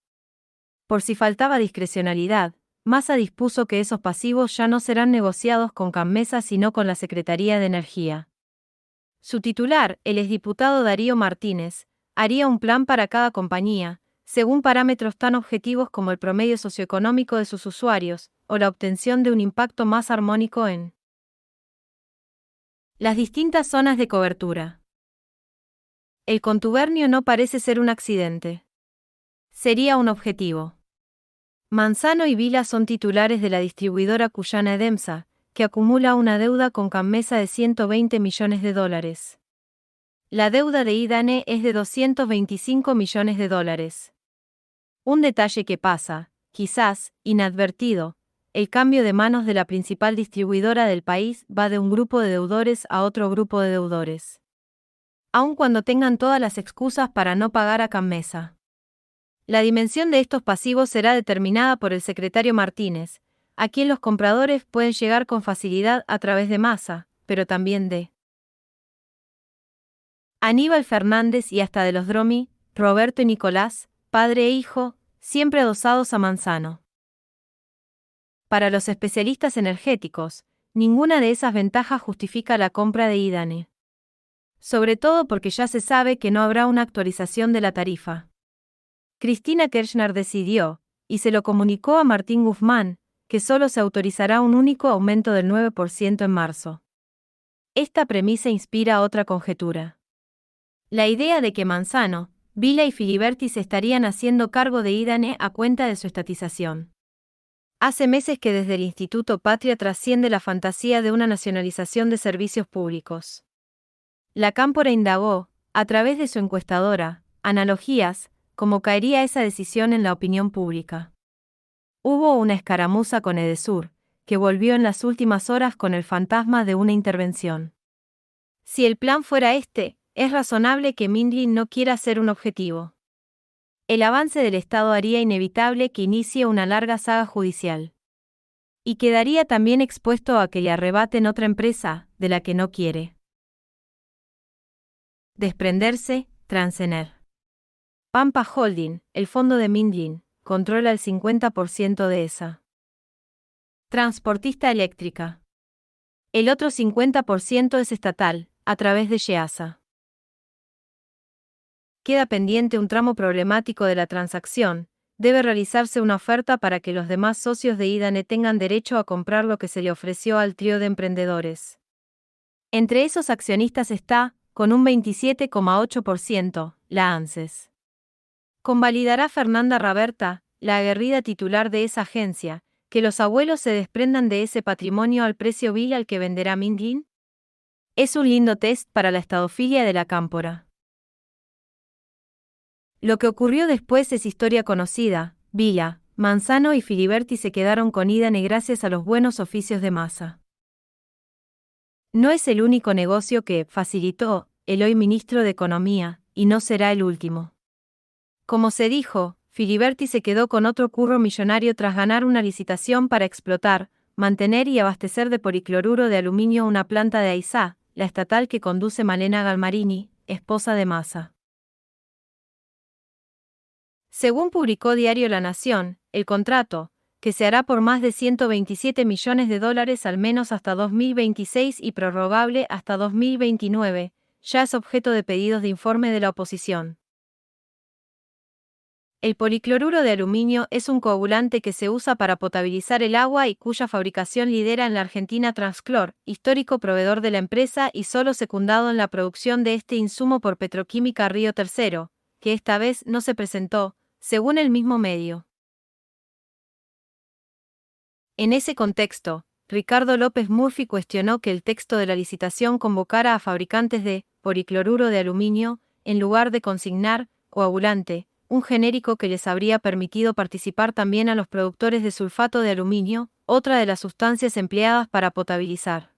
Por si faltaba discrecionalidad, Massa dispuso que esos pasivos ya no serán negociados con CAMMESA sino con la Secretaría de Energía. Su titular, el exdiputado Darío Martínez, haría un plan para cada compañía, según parámetros tan objetivos como el promedio socioeconómico de sus usuarios, o la obtención de un impacto más armónico en las distintas zonas de cobertura. El contubernio no parece ser un accidente. Sería un objetivo. Manzano y Vila son titulares de la distribuidora cuyana Edemsa, que acumula una deuda con CAMMESA de $120 millones. La deuda de IDANE es de $225 millones. Un detalle que pasa, quizás, inadvertido, el cambio de manos de la principal distribuidora del país va de un grupo de deudores a otro grupo de deudores. Aun cuando tengan todas las excusas para no pagar a CAMMESA. La dimensión de estos pasivos será determinada por el secretario Martínez, a quien los compradores pueden llegar con facilidad a través de Massa, pero también de Aníbal Fernández y hasta de los Dromi, Roberto y Nicolás, padre e hijo, siempre adosados a Manzano. Para los especialistas energéticos, ninguna de esas ventajas justifica la compra de IDANE. Sobre todo porque ya se sabe que no habrá una actualización de la tarifa. Cristina Kirchner decidió, y se lo comunicó a Martín Guzmán, que solo se autorizará un único aumento del 9% en marzo. Esta premisa inspira otra conjetura. La idea de que Manzano, Vila y Filiberti se estarían haciendo cargo de IDANE a cuenta de su estatización. Hace meses que desde el Instituto Patria trasciende la fantasía de una nacionalización de servicios públicos. La Cámpora indagó, a través de su encuestadora, analogías, cómo caería esa decisión en la opinión pública. Hubo una escaramuza con Edesur, que volvió en las últimas horas con el fantasma de una intervención. Si el plan fuera este, es razonable que Mindlin no quiera ser un objetivo. El avance del Estado haría inevitable que inicie una larga saga judicial. Y quedaría también expuesto a que le arrebaten otra empresa, de la que no quiere desprenderse, Transener. Pampa Holding, el fondo de Mindlin, controla el 50% de esa transportista eléctrica. El otro 50% es estatal, a través de Yeasa. Queda pendiente un tramo problemático de la transacción, debe realizarse una oferta para que los demás socios de IDANE tengan derecho a comprar lo que se le ofreció al trío de emprendedores. Entre esos accionistas está, con un 27,8%, la ANSES. Convalidará Fernanda Raberta, la aguerrida titular de esa agencia, que los abuelos se desprendan de ese patrimonio al precio vil al que venderá Mindlin? Es un lindo test para la estadofilia de la Cámpora. Lo que ocurrió después es historia conocida. Vila, Manzano y Filiberti se quedaron con IDANE gracias a los buenos oficios de Massa. No es el único negocio que facilitó el hoy ministro de Economía, y no será el último. Como se dijo, Filiberti se quedó con otro curro millonario tras ganar una licitación para explotar, mantener y abastecer de policloruro de aluminio una planta de Aizá, la estatal que conduce Malena Galmarini, esposa de Massa. Según publicó Diario La Nación, el contrato, que se hará por más de $127 millones al menos hasta 2026 y prorrogable hasta 2029, ya es objeto de pedidos de informe de la oposición. El policloruro de aluminio es un coagulante que se usa para potabilizar el agua y cuya fabricación lidera en la Argentina Transclor, histórico proveedor de la empresa y solo secundado en la producción de este insumo por Petroquímica Río Tercero, que esta vez no se presentó, según el mismo medio. En ese contexto, Ricardo López Murphy cuestionó que el texto de la licitación convocara a fabricantes de policloruro de aluminio, en lugar de consignar coagulante, un genérico que les habría permitido participar también a los productores de sulfato de aluminio, otra de las sustancias empleadas para potabilizar.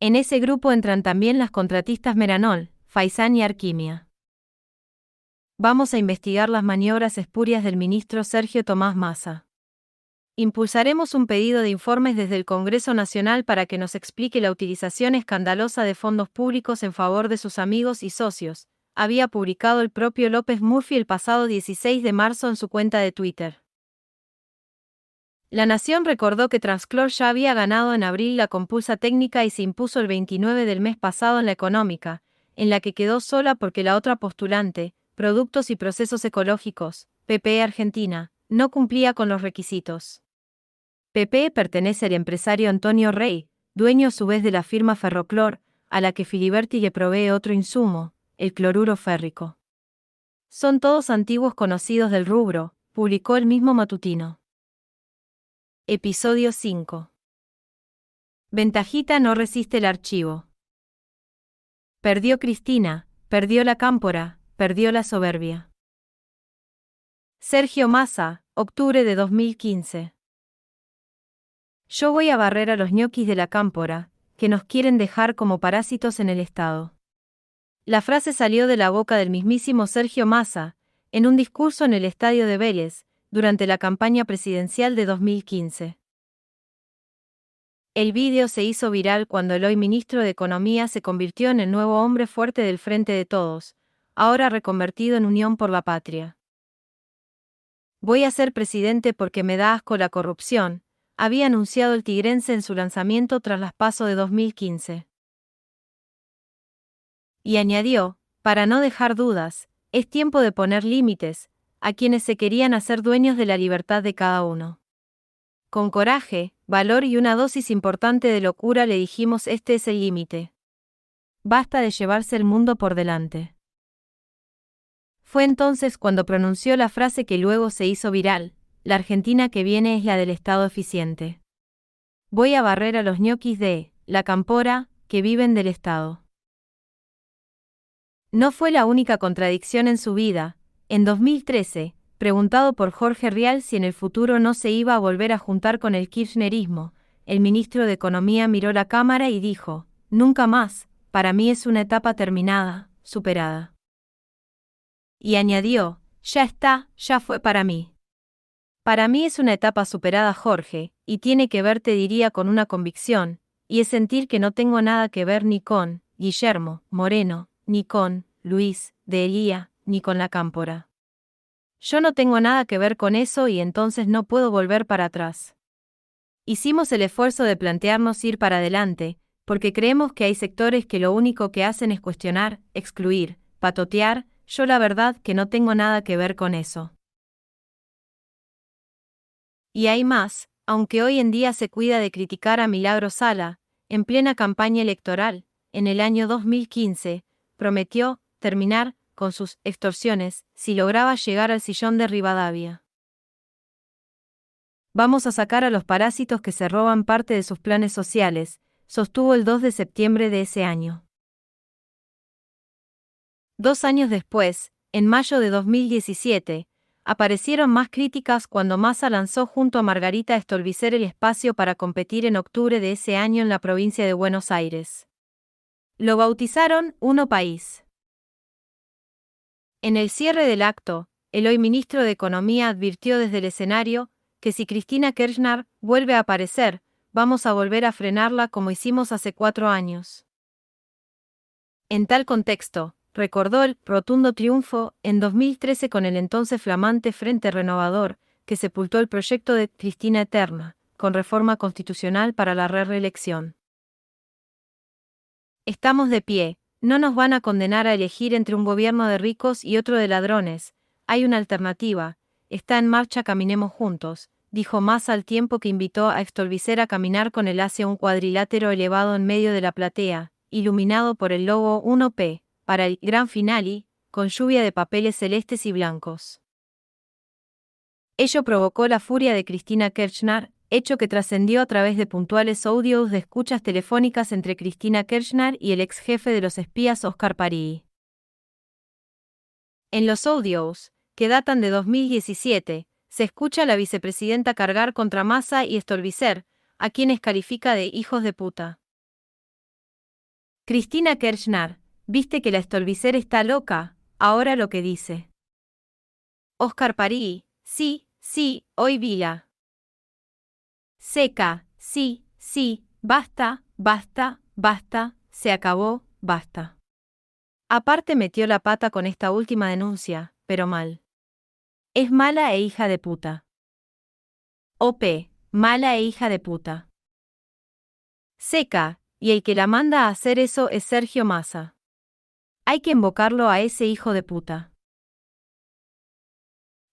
En ese grupo entran también las contratistas Meranol, Faisán y Arquimia. Vamos a investigar las maniobras espurias del ministro Sergio Tomás Massa. Impulsaremos un pedido de informes desde el Congreso Nacional para que nos explique la utilización escandalosa de fondos públicos en favor de sus amigos y socios, había publicado el propio López Murphy el pasado 16 de marzo en su cuenta de Twitter. La Nación recordó que Transclor ya había ganado en abril la compulsa técnica y se impuso el 29 del mes pasado en la económica, en la que quedó sola porque la otra postulante, Productos y Procesos Ecológicos, PPE Argentina, no cumplía con los requisitos. PPE pertenece al empresario Antonio Rey, dueño a su vez de la firma Ferroclor, a la que Filiberti le provee otro insumo, el cloruro férrico. Son todos antiguos conocidos del rubro, publicó el mismo matutino. Episodio 5. Ventajita no resiste el archivo. Perdió Cristina, perdió la cámpora, perdió la soberbia. Sergio Massa, octubre de 2015. Yo voy a barrer a los ñoquis de la cámpora, que nos quieren dejar como parásitos en el Estado. La frase salió de la boca del mismísimo Sergio Massa, en un discurso en el estadio de Vélez, durante la campaña presidencial de 2015. El vídeo se hizo viral cuando el hoy ministro de Economía se convirtió en el nuevo hombre fuerte del Frente de Todos, ahora reconvertido en Unión por la Patria. Voy a ser presidente porque me da asco la corrupción, había anunciado el tigrense en su lanzamiento tras las PASO de 2015. Y añadió, para no dejar dudas, es tiempo de poner límites a quienes se querían hacer dueños de la libertad de cada uno. Con coraje, valor y una dosis importante de locura le dijimos: este es el límite. Basta de llevarse el mundo por delante. Fue entonces cuando pronunció la frase que luego se hizo viral: la Argentina que viene es la del Estado eficiente. Voy a barrer a los ñoquis de la cámpora, que viven del Estado. No fue la única contradicción en su vida. En 2013, preguntado por Jorge Rial si en el futuro no se iba a volver a juntar con el kirchnerismo, el ministro de Economía miró la cámara y dijo: nunca más, para mí es una etapa terminada, superada. Y añadió: ya está, ya fue para mí. Para mí es una etapa superada, Jorge, y tiene que ver, te diría, con una convicción, y es sentir que no tengo nada que ver ni con Guillermo Moreno, ni con Luis de Elía, ni con la cámpora. Yo no tengo nada que ver con eso y entonces no puedo volver para atrás. Hicimos el esfuerzo de plantearnos ir para adelante, porque creemos que hay sectores que lo único que hacen es cuestionar, excluir, patotear. Yo la verdad que no tengo nada que ver con eso. Y hay más, aunque hoy en día se cuida de criticar a Milagro Sala, en plena campaña electoral, en el año 2015, prometió terminar con sus extorsiones si lograba llegar al sillón de Rivadavia. Vamos a sacar a los parásitos que se roban parte de sus planes sociales, sostuvo el 2 de septiembre de ese año. 2 años después, en mayo de 2017, aparecieron más críticas cuando Massa lanzó junto a Margarita Stolbizer el espacio para competir en octubre de ese año en la provincia de Buenos Aires. Lo bautizaron Uno País. En el cierre del acto, el hoy ministro de Economía advirtió desde el escenario que si Cristina Kirchner vuelve a aparecer, vamos a volver a frenarla como hicimos hace 4 años. En tal contexto, recordó el rotundo triunfo en 2013 con el entonces flamante Frente Renovador, que sepultó el proyecto de Cristina Eterna, con reforma constitucional para la reelección. Estamos de pie, no nos van a condenar a elegir entre un gobierno de ricos y otro de ladrones, hay una alternativa, está en marcha, caminemos juntos, dijo Massa al tiempo que invitó a Stolbizer a caminar con él hacia un cuadrilátero elevado en medio de la platea, iluminado por el logo 1P, para el gran finale, con lluvia de papeles celestes y blancos. Ello provocó la furia de Cristina Kirchner, hecho que trascendió a través de puntuales audios de escuchas telefónicas entre Cristina Kirchner y el ex jefe de los espías Oscar Parii. En los audios, que datan de 2017, se escucha a la vicepresidenta cargar contra Massa y Stolbizer, a quienes califica de hijos de puta. Cristina Kirchner, ¿viste que la Stolbizer está loca? Ahora lo que dice. Oscar Parii, sí, hoy vila. Seca, sí, basta, se acabó, basta. Aparte metió la pata con esta última denuncia, pero mal. Es mala e hija de puta. OP, mala e hija de puta. Seca, y el que la manda a hacer eso es Sergio Massa. Hay que invocarlo a ese hijo de puta.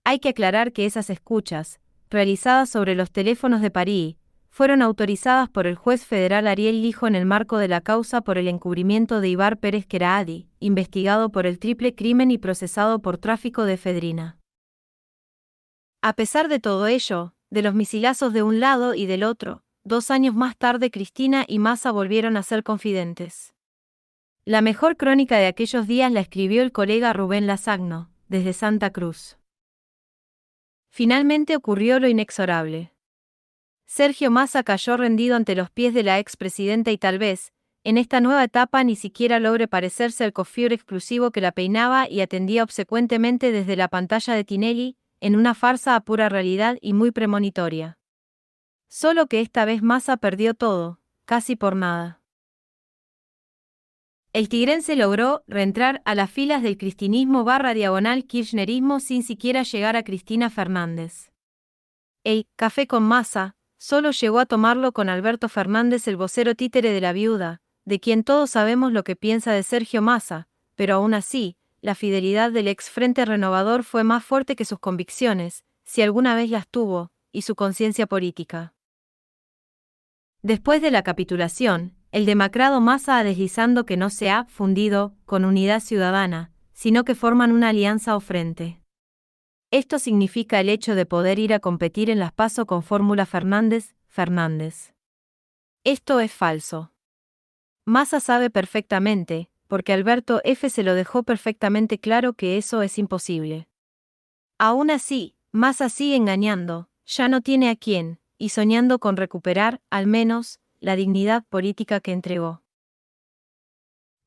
Hay que aclarar que esas escuchas, realizadas sobre los teléfonos de Parii, fueron autorizadas por el juez federal Ariel Lijo en el marco de la causa por el encubrimiento de Ibar Pérez Queraadi, investigado por el triple crimen y procesado por tráfico de efedrina. A pesar de todo ello, de los misilazos de un lado y del otro, 2 años más tarde Cristina y Massa volvieron a ser confidentes. La mejor crónica de aquellos días la escribió el colega Rubén Lasagno, desde Santa Cruz. Finalmente ocurrió lo inexorable. Sergio Massa cayó rendido ante los pies de la expresidenta y tal vez, en esta nueva etapa ni siquiera logre parecerse al coiffeur exclusivo que la peinaba y atendía obsecuentemente desde la pantalla de Tinelli, en una farsa a pura realidad y muy premonitoria. Solo que esta vez Massa perdió todo, casi por nada. El tigrense logró reentrar a las filas del cristinismo/kirchnerismo sin siquiera llegar a Cristina Fernández. El café con Massa solo llegó a tomarlo con Alberto Fernández, el vocero títere de la viuda, de quien todos sabemos lo que piensa de Sergio Massa, pero aún así, la fidelidad del ex Frente Renovador fue más fuerte que sus convicciones, si alguna vez las tuvo, y su conciencia política. Después de la capitulación, el demacrado Massa deslizando que no se ha fundido con Unidad Ciudadana, sino que forman una alianza o frente. Esto significa el hecho de poder ir a competir en las PASO con fórmula Fernández. Esto es falso. Massa sabe perfectamente, porque Alberto F. se lo dejó perfectamente claro que eso es imposible. Aún así, Massa sigue engañando, ya no tiene a quién, y soñando con recuperar, al menos, la dignidad política que entregó.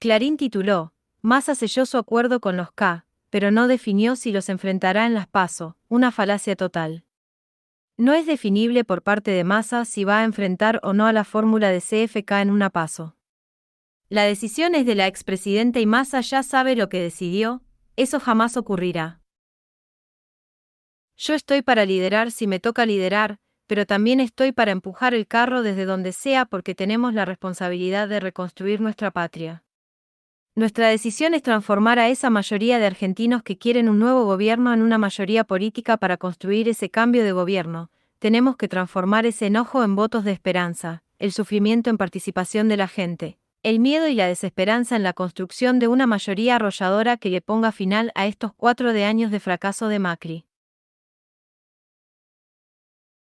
Clarín tituló, Massa selló su acuerdo con los K, pero no definió si los enfrentará en las PASO, una falacia total. No es definible por parte de Massa si va a enfrentar o no a la fórmula de CFK en una PASO. La decisión es de la expresidenta y Massa ya sabe lo que decidió, eso jamás ocurrirá. Yo estoy para liderar si me toca liderar, pero también estoy para empujar el carro desde donde sea porque tenemos la responsabilidad de reconstruir nuestra patria. Nuestra decisión es transformar a esa mayoría de argentinos que quieren un nuevo gobierno en una mayoría política para construir ese cambio de gobierno. Tenemos que transformar ese enojo en votos de esperanza, el sufrimiento en participación de la gente, el miedo y la desesperanza en la construcción de una mayoría arrolladora que le ponga final a estos 4 años de fracaso de Macri.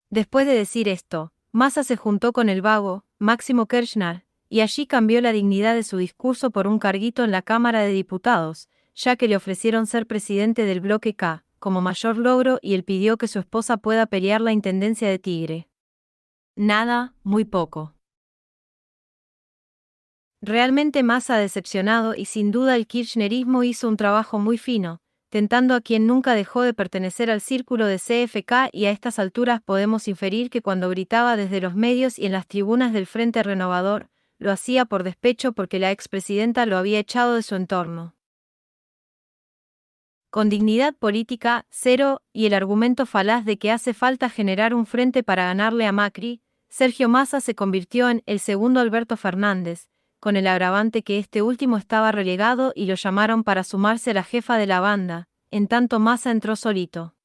Después de decir esto, Massa se juntó con el vago, Máximo Kirchner, y allí cambió la dignidad de su discurso por un carguito en la Cámara de Diputados, ya que le ofrecieron ser presidente del bloque K, como mayor logro y él pidió que su esposa pueda pelear la intendencia de Tigre. Nada, muy poco. Realmente Massa decepcionado y sin duda el kirchnerismo hizo un trabajo muy fino, tentando a quien nunca dejó de pertenecer al círculo de CFK y a estas alturas podemos inferir que cuando gritaba desde los medios y en las tribunas del Frente Renovador, lo hacía por despecho porque la expresidenta lo había echado de su entorno. Con dignidad política, cero, y el argumento falaz de que hace falta generar un frente para ganarle a Macri, Sergio Massa se convirtió en el segundo Alberto Fernández, con el agravante que este último estaba relegado y lo llamaron para sumarse a la jefa de la banda, en tanto Massa entró solito.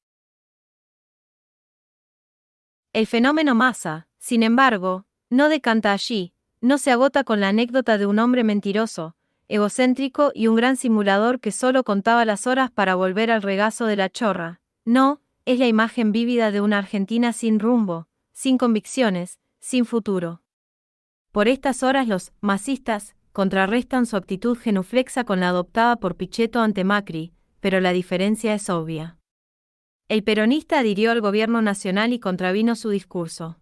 El fenómeno Massa, sin embargo, no decanta allí, no se agota con la anécdota de un hombre mentiroso, egocéntrico y un gran simulador que solo contaba las horas para volver al regazo de la chorra. No, es la imagen vívida de una Argentina sin rumbo, sin convicciones, sin futuro. Por estas horas los masistas contrarrestan su actitud genuflexa con la adoptada por Pichetto ante Macri, pero la diferencia es obvia. El peronista adhirió al gobierno nacional y contravino su discurso.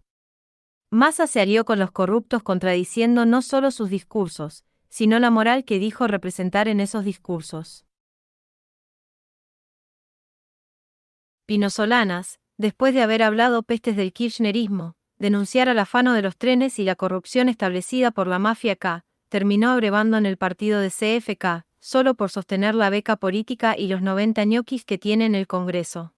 Massa se alió con los corruptos contradiciendo no solo sus discursos, sino la moral que dijo representar en esos discursos. Pino Solanas, después de haber hablado pestes del kirchnerismo, denunciar al afano de los trenes y la corrupción establecida por la mafia K, terminó abrevando en el partido de CFK, solo por sostener la beca política y los 90 ñoquis que tiene en el Congreso.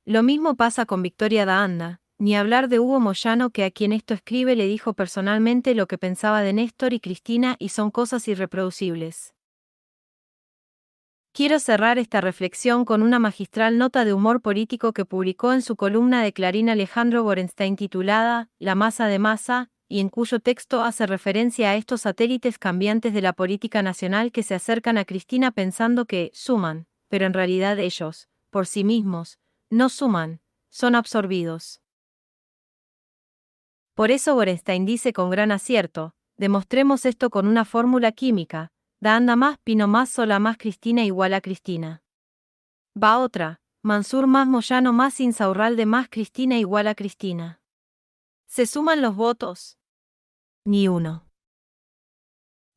Lo mismo pasa con Victoria da Anda, ni hablar de Hugo Moyano, que a quien esto escribe le dijo personalmente lo que pensaba de Néstor y Cristina, y son cosas irreproducibles. Quiero cerrar esta reflexión con una magistral nota de humor político que publicó en su columna de Clarín Alejandro Borenstein titulada La masa de Massa, y en cuyo texto hace referencia a estos satélites cambiantes de la política nacional que se acercan a Cristina pensando que suman, pero en realidad ellos, por sí mismos, no suman, son absorbidos. Por eso Borenstein dice con gran acierto, demostremos esto con una fórmula química, da Anda más Pino más Sola más Cristina igual a Cristina. Va otra, Mansur más Moyano más Insaurralde más Cristina igual a Cristina. ¿Se suman los votos? Ni uno.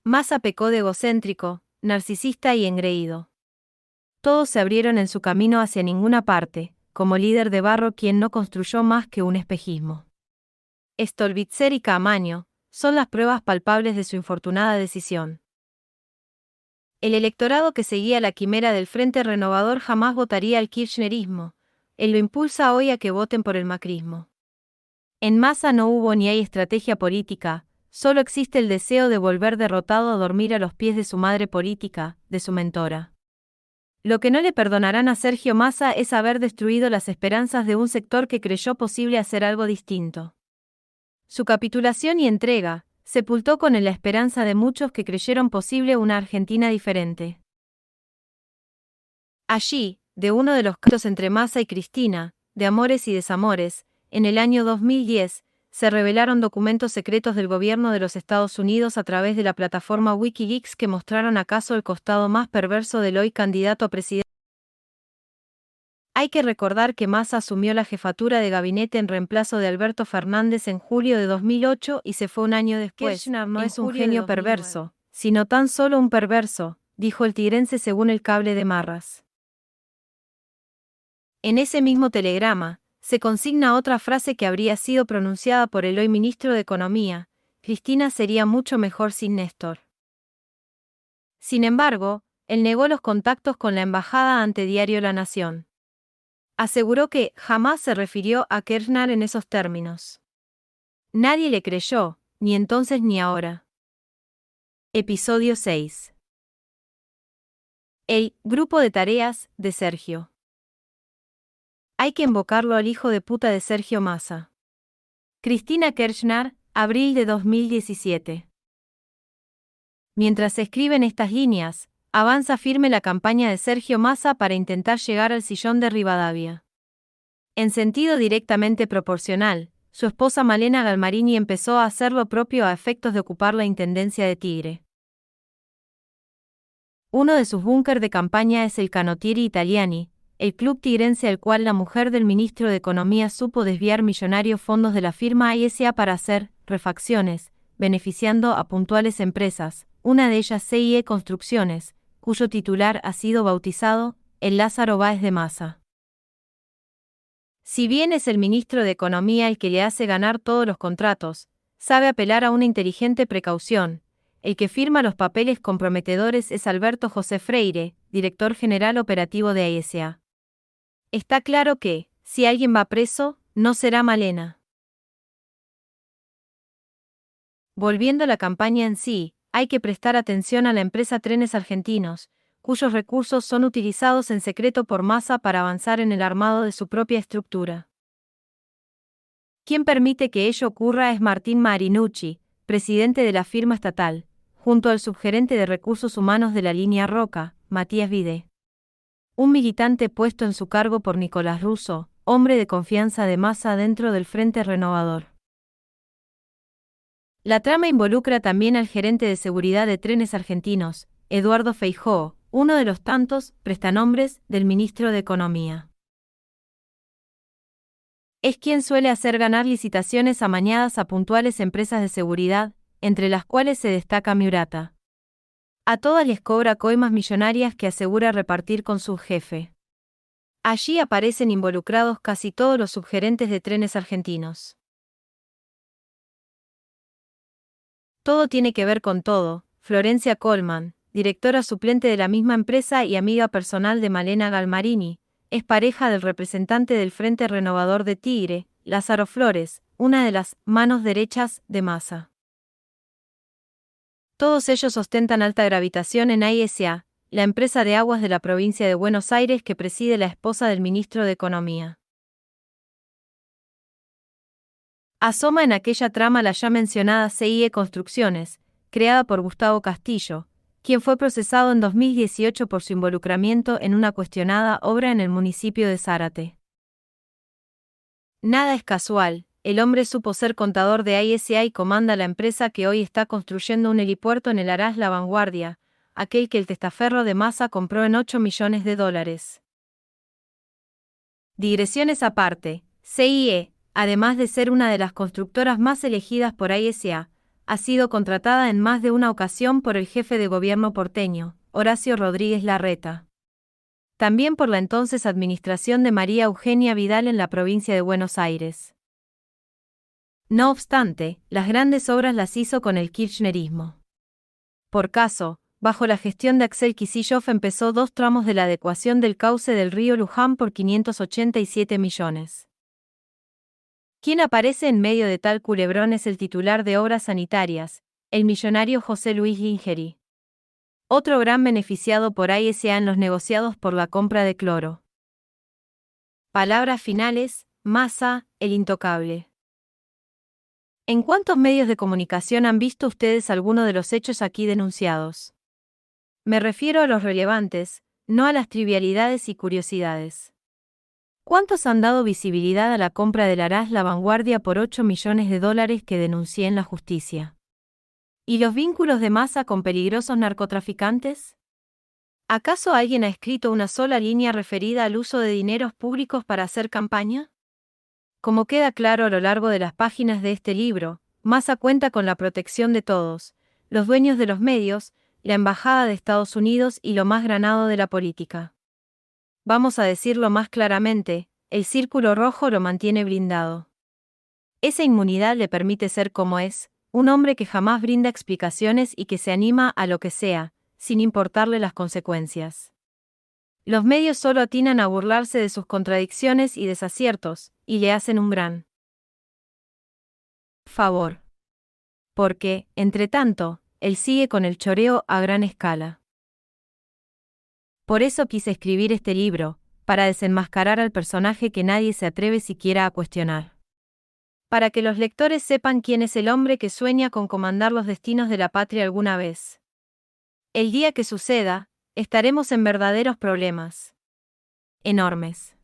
Massa pecó de egocéntrico, narcisista y engreído. Todos se abrieron en su camino hacia ninguna parte, como líder de barro quien no construyó más que un espejismo. Stolbizer y Caamaño son las pruebas palpables de su infortunada decisión. El electorado que seguía la quimera del Frente Renovador jamás votaría al kirchnerismo, él lo impulsa hoy a que voten por el macrismo. En Massa no hubo ni hay estrategia política, solo existe el deseo de volver derrotado a dormir a los pies de su madre política, de su mentora. Lo que no le perdonarán a Sergio Massa es haber destruido las esperanzas de un sector que creyó posible hacer algo distinto. Su capitulación y entrega sepultó con él la esperanza de muchos que creyeron posible una Argentina diferente. Allí, de uno de los casos entre Massa y Cristina, de amores y desamores, en el año 2010, se revelaron documentos secretos del gobierno de los Estados Unidos a través de la plataforma Wikileaks que mostraron acaso el costado más perverso del hoy candidato a presidente. Hay que recordar que Massa asumió la jefatura de gabinete en reemplazo de Alberto Fernández en julio de 2008 y se fue un año después. Kirchner no es un genio perverso, sino tan solo un perverso, dijo el tigrense según el cable de Marras. En ese mismo telegrama, se consigna otra frase que habría sido pronunciada por el hoy ministro de Economía: Cristina sería mucho mejor sin Néstor. Sin embargo, él negó los contactos con la embajada ante Diario La Nación. Aseguró que jamás se refirió a Kirchner en esos términos. Nadie le creyó, ni entonces ni ahora. Episodio 6. El grupo de tareas de Sergio. Hay que invocarlo al hijo de puta de Sergio Massa. Cristina Kirchner, abril de 2017. Mientras se escriben estas líneas, avanza firme la campaña de Sergio Massa para intentar llegar al sillón de Rivadavia. En sentido directamente proporcional, su esposa Malena Galmarini empezó a hacer lo propio a efectos de ocupar la intendencia de Tigre. Uno de sus búnker de campaña es el Canottieri Italiani, el club tigrense al cual la mujer del ministro de Economía supo desviar millonarios fondos de la firma ISA para hacer refacciones, beneficiando a puntuales empresas, una de ellas CIE Construcciones, cuyo titular ha sido bautizado el Lázaro Báez de Massa. Si bien es el ministro de Economía el que le hace ganar todos los contratos, sabe apelar a una inteligente precaución. El que firma los papeles comprometedores es Alberto José Freire, director general operativo de AESA. Está claro que, si alguien va preso, no será Malena. Volviendo a la campaña en sí, hay que prestar atención a la empresa Trenes Argentinos, cuyos recursos son utilizados en secreto por Massa para avanzar en el armado de su propia estructura. Quien permite que ello ocurra es Martín Marinucci, presidente de la firma estatal, junto al subgerente de recursos humanos de la línea Roca, Matías Vide. Un militante puesto en su cargo por Nicolás Russo, hombre de confianza de Massa dentro del Frente Renovador. La trama involucra también al gerente de seguridad de Trenes Argentinos, Eduardo Feijóo, uno de los tantos prestanombres del ministro de Economía. Es quien suele hacer ganar licitaciones amañadas a puntuales empresas de seguridad, entre las cuales se destaca Miurata. A todas les cobra coimas millonarias que asegura repartir con su jefe. Allí aparecen involucrados casi todos los subgerentes de Trenes Argentinos. Todo tiene que ver con todo. Florencia Colman, directora suplente de la misma empresa y amiga personal de Malena Galmarini, es pareja del representante del Frente Renovador de Tigre, Lázaro Flores, una de las manos derechas de Massa. Todos ellos ostentan alta gravitación en AISA, la empresa de aguas de la provincia de Buenos Aires que preside la esposa del ministro de Economía. Asoma en aquella trama la ya mencionada CIE Construcciones, creada por Gustavo Castillo, quien fue procesado en 2018 por su involucramiento en una cuestionada obra en el municipio de Zárate. Nada es casual, el hombre supo ser contador de AISA y comanda la empresa que hoy está construyendo un helipuerto en el Araz La Vanguardia, aquel que el testaferro de Massa compró en $8 millones. Digresiones aparte, CIE, además de ser una de las constructoras más elegidas por AISA, ha sido contratada en más de una ocasión por el jefe de gobierno porteño, Horacio Rodríguez Larreta. También por la entonces administración de María Eugenia Vidal en la provincia de Buenos Aires. No obstante, las grandes obras las hizo con el kirchnerismo. Por caso, bajo la gestión de Axel Kicillof empezó 2 tramos de la adecuación del cauce del río Luján por 587 millones. Quien aparece en medio de tal culebrón es el titular de Obras Sanitarias, el millonario José Luis Gingeri. Otro gran beneficiado por AISA en los negociados por la compra de cloro. Palabras finales, Massa, el intocable. ¿En cuántos medios de comunicación han visto ustedes alguno de los hechos aquí denunciados? Me refiero a los relevantes, no a las trivialidades y curiosidades. ¿Cuántos han dado visibilidad a la compra del Araz La Vanguardia por $8 millones que denuncié en la justicia? ¿Y los vínculos de Massa con peligrosos narcotraficantes? ¿Acaso alguien ha escrito una sola línea referida al uso de dineros públicos para hacer campaña? Como queda claro a lo largo de las páginas de este libro, Massa cuenta con la protección de todos, los dueños de los medios, la Embajada de Estados Unidos y lo más granado de la política. Vamos a decirlo más claramente, el Círculo Rojo lo mantiene blindado. Esa inmunidad le permite ser como es, un hombre que jamás brinda explicaciones y que se anima a lo que sea, sin importarle las consecuencias. Los medios solo atinan a burlarse de sus contradicciones y desaciertos, y le hacen un gran favor. Porque, entre tanto, él sigue con el choreo a gran escala. Por eso quise escribir este libro, para desenmascarar al personaje que nadie se atreve siquiera a cuestionar. Para que los lectores sepan quién es el hombre que sueña con comandar los destinos de la patria alguna vez. El día que suceda, estaremos en verdaderos problemas. Enormes.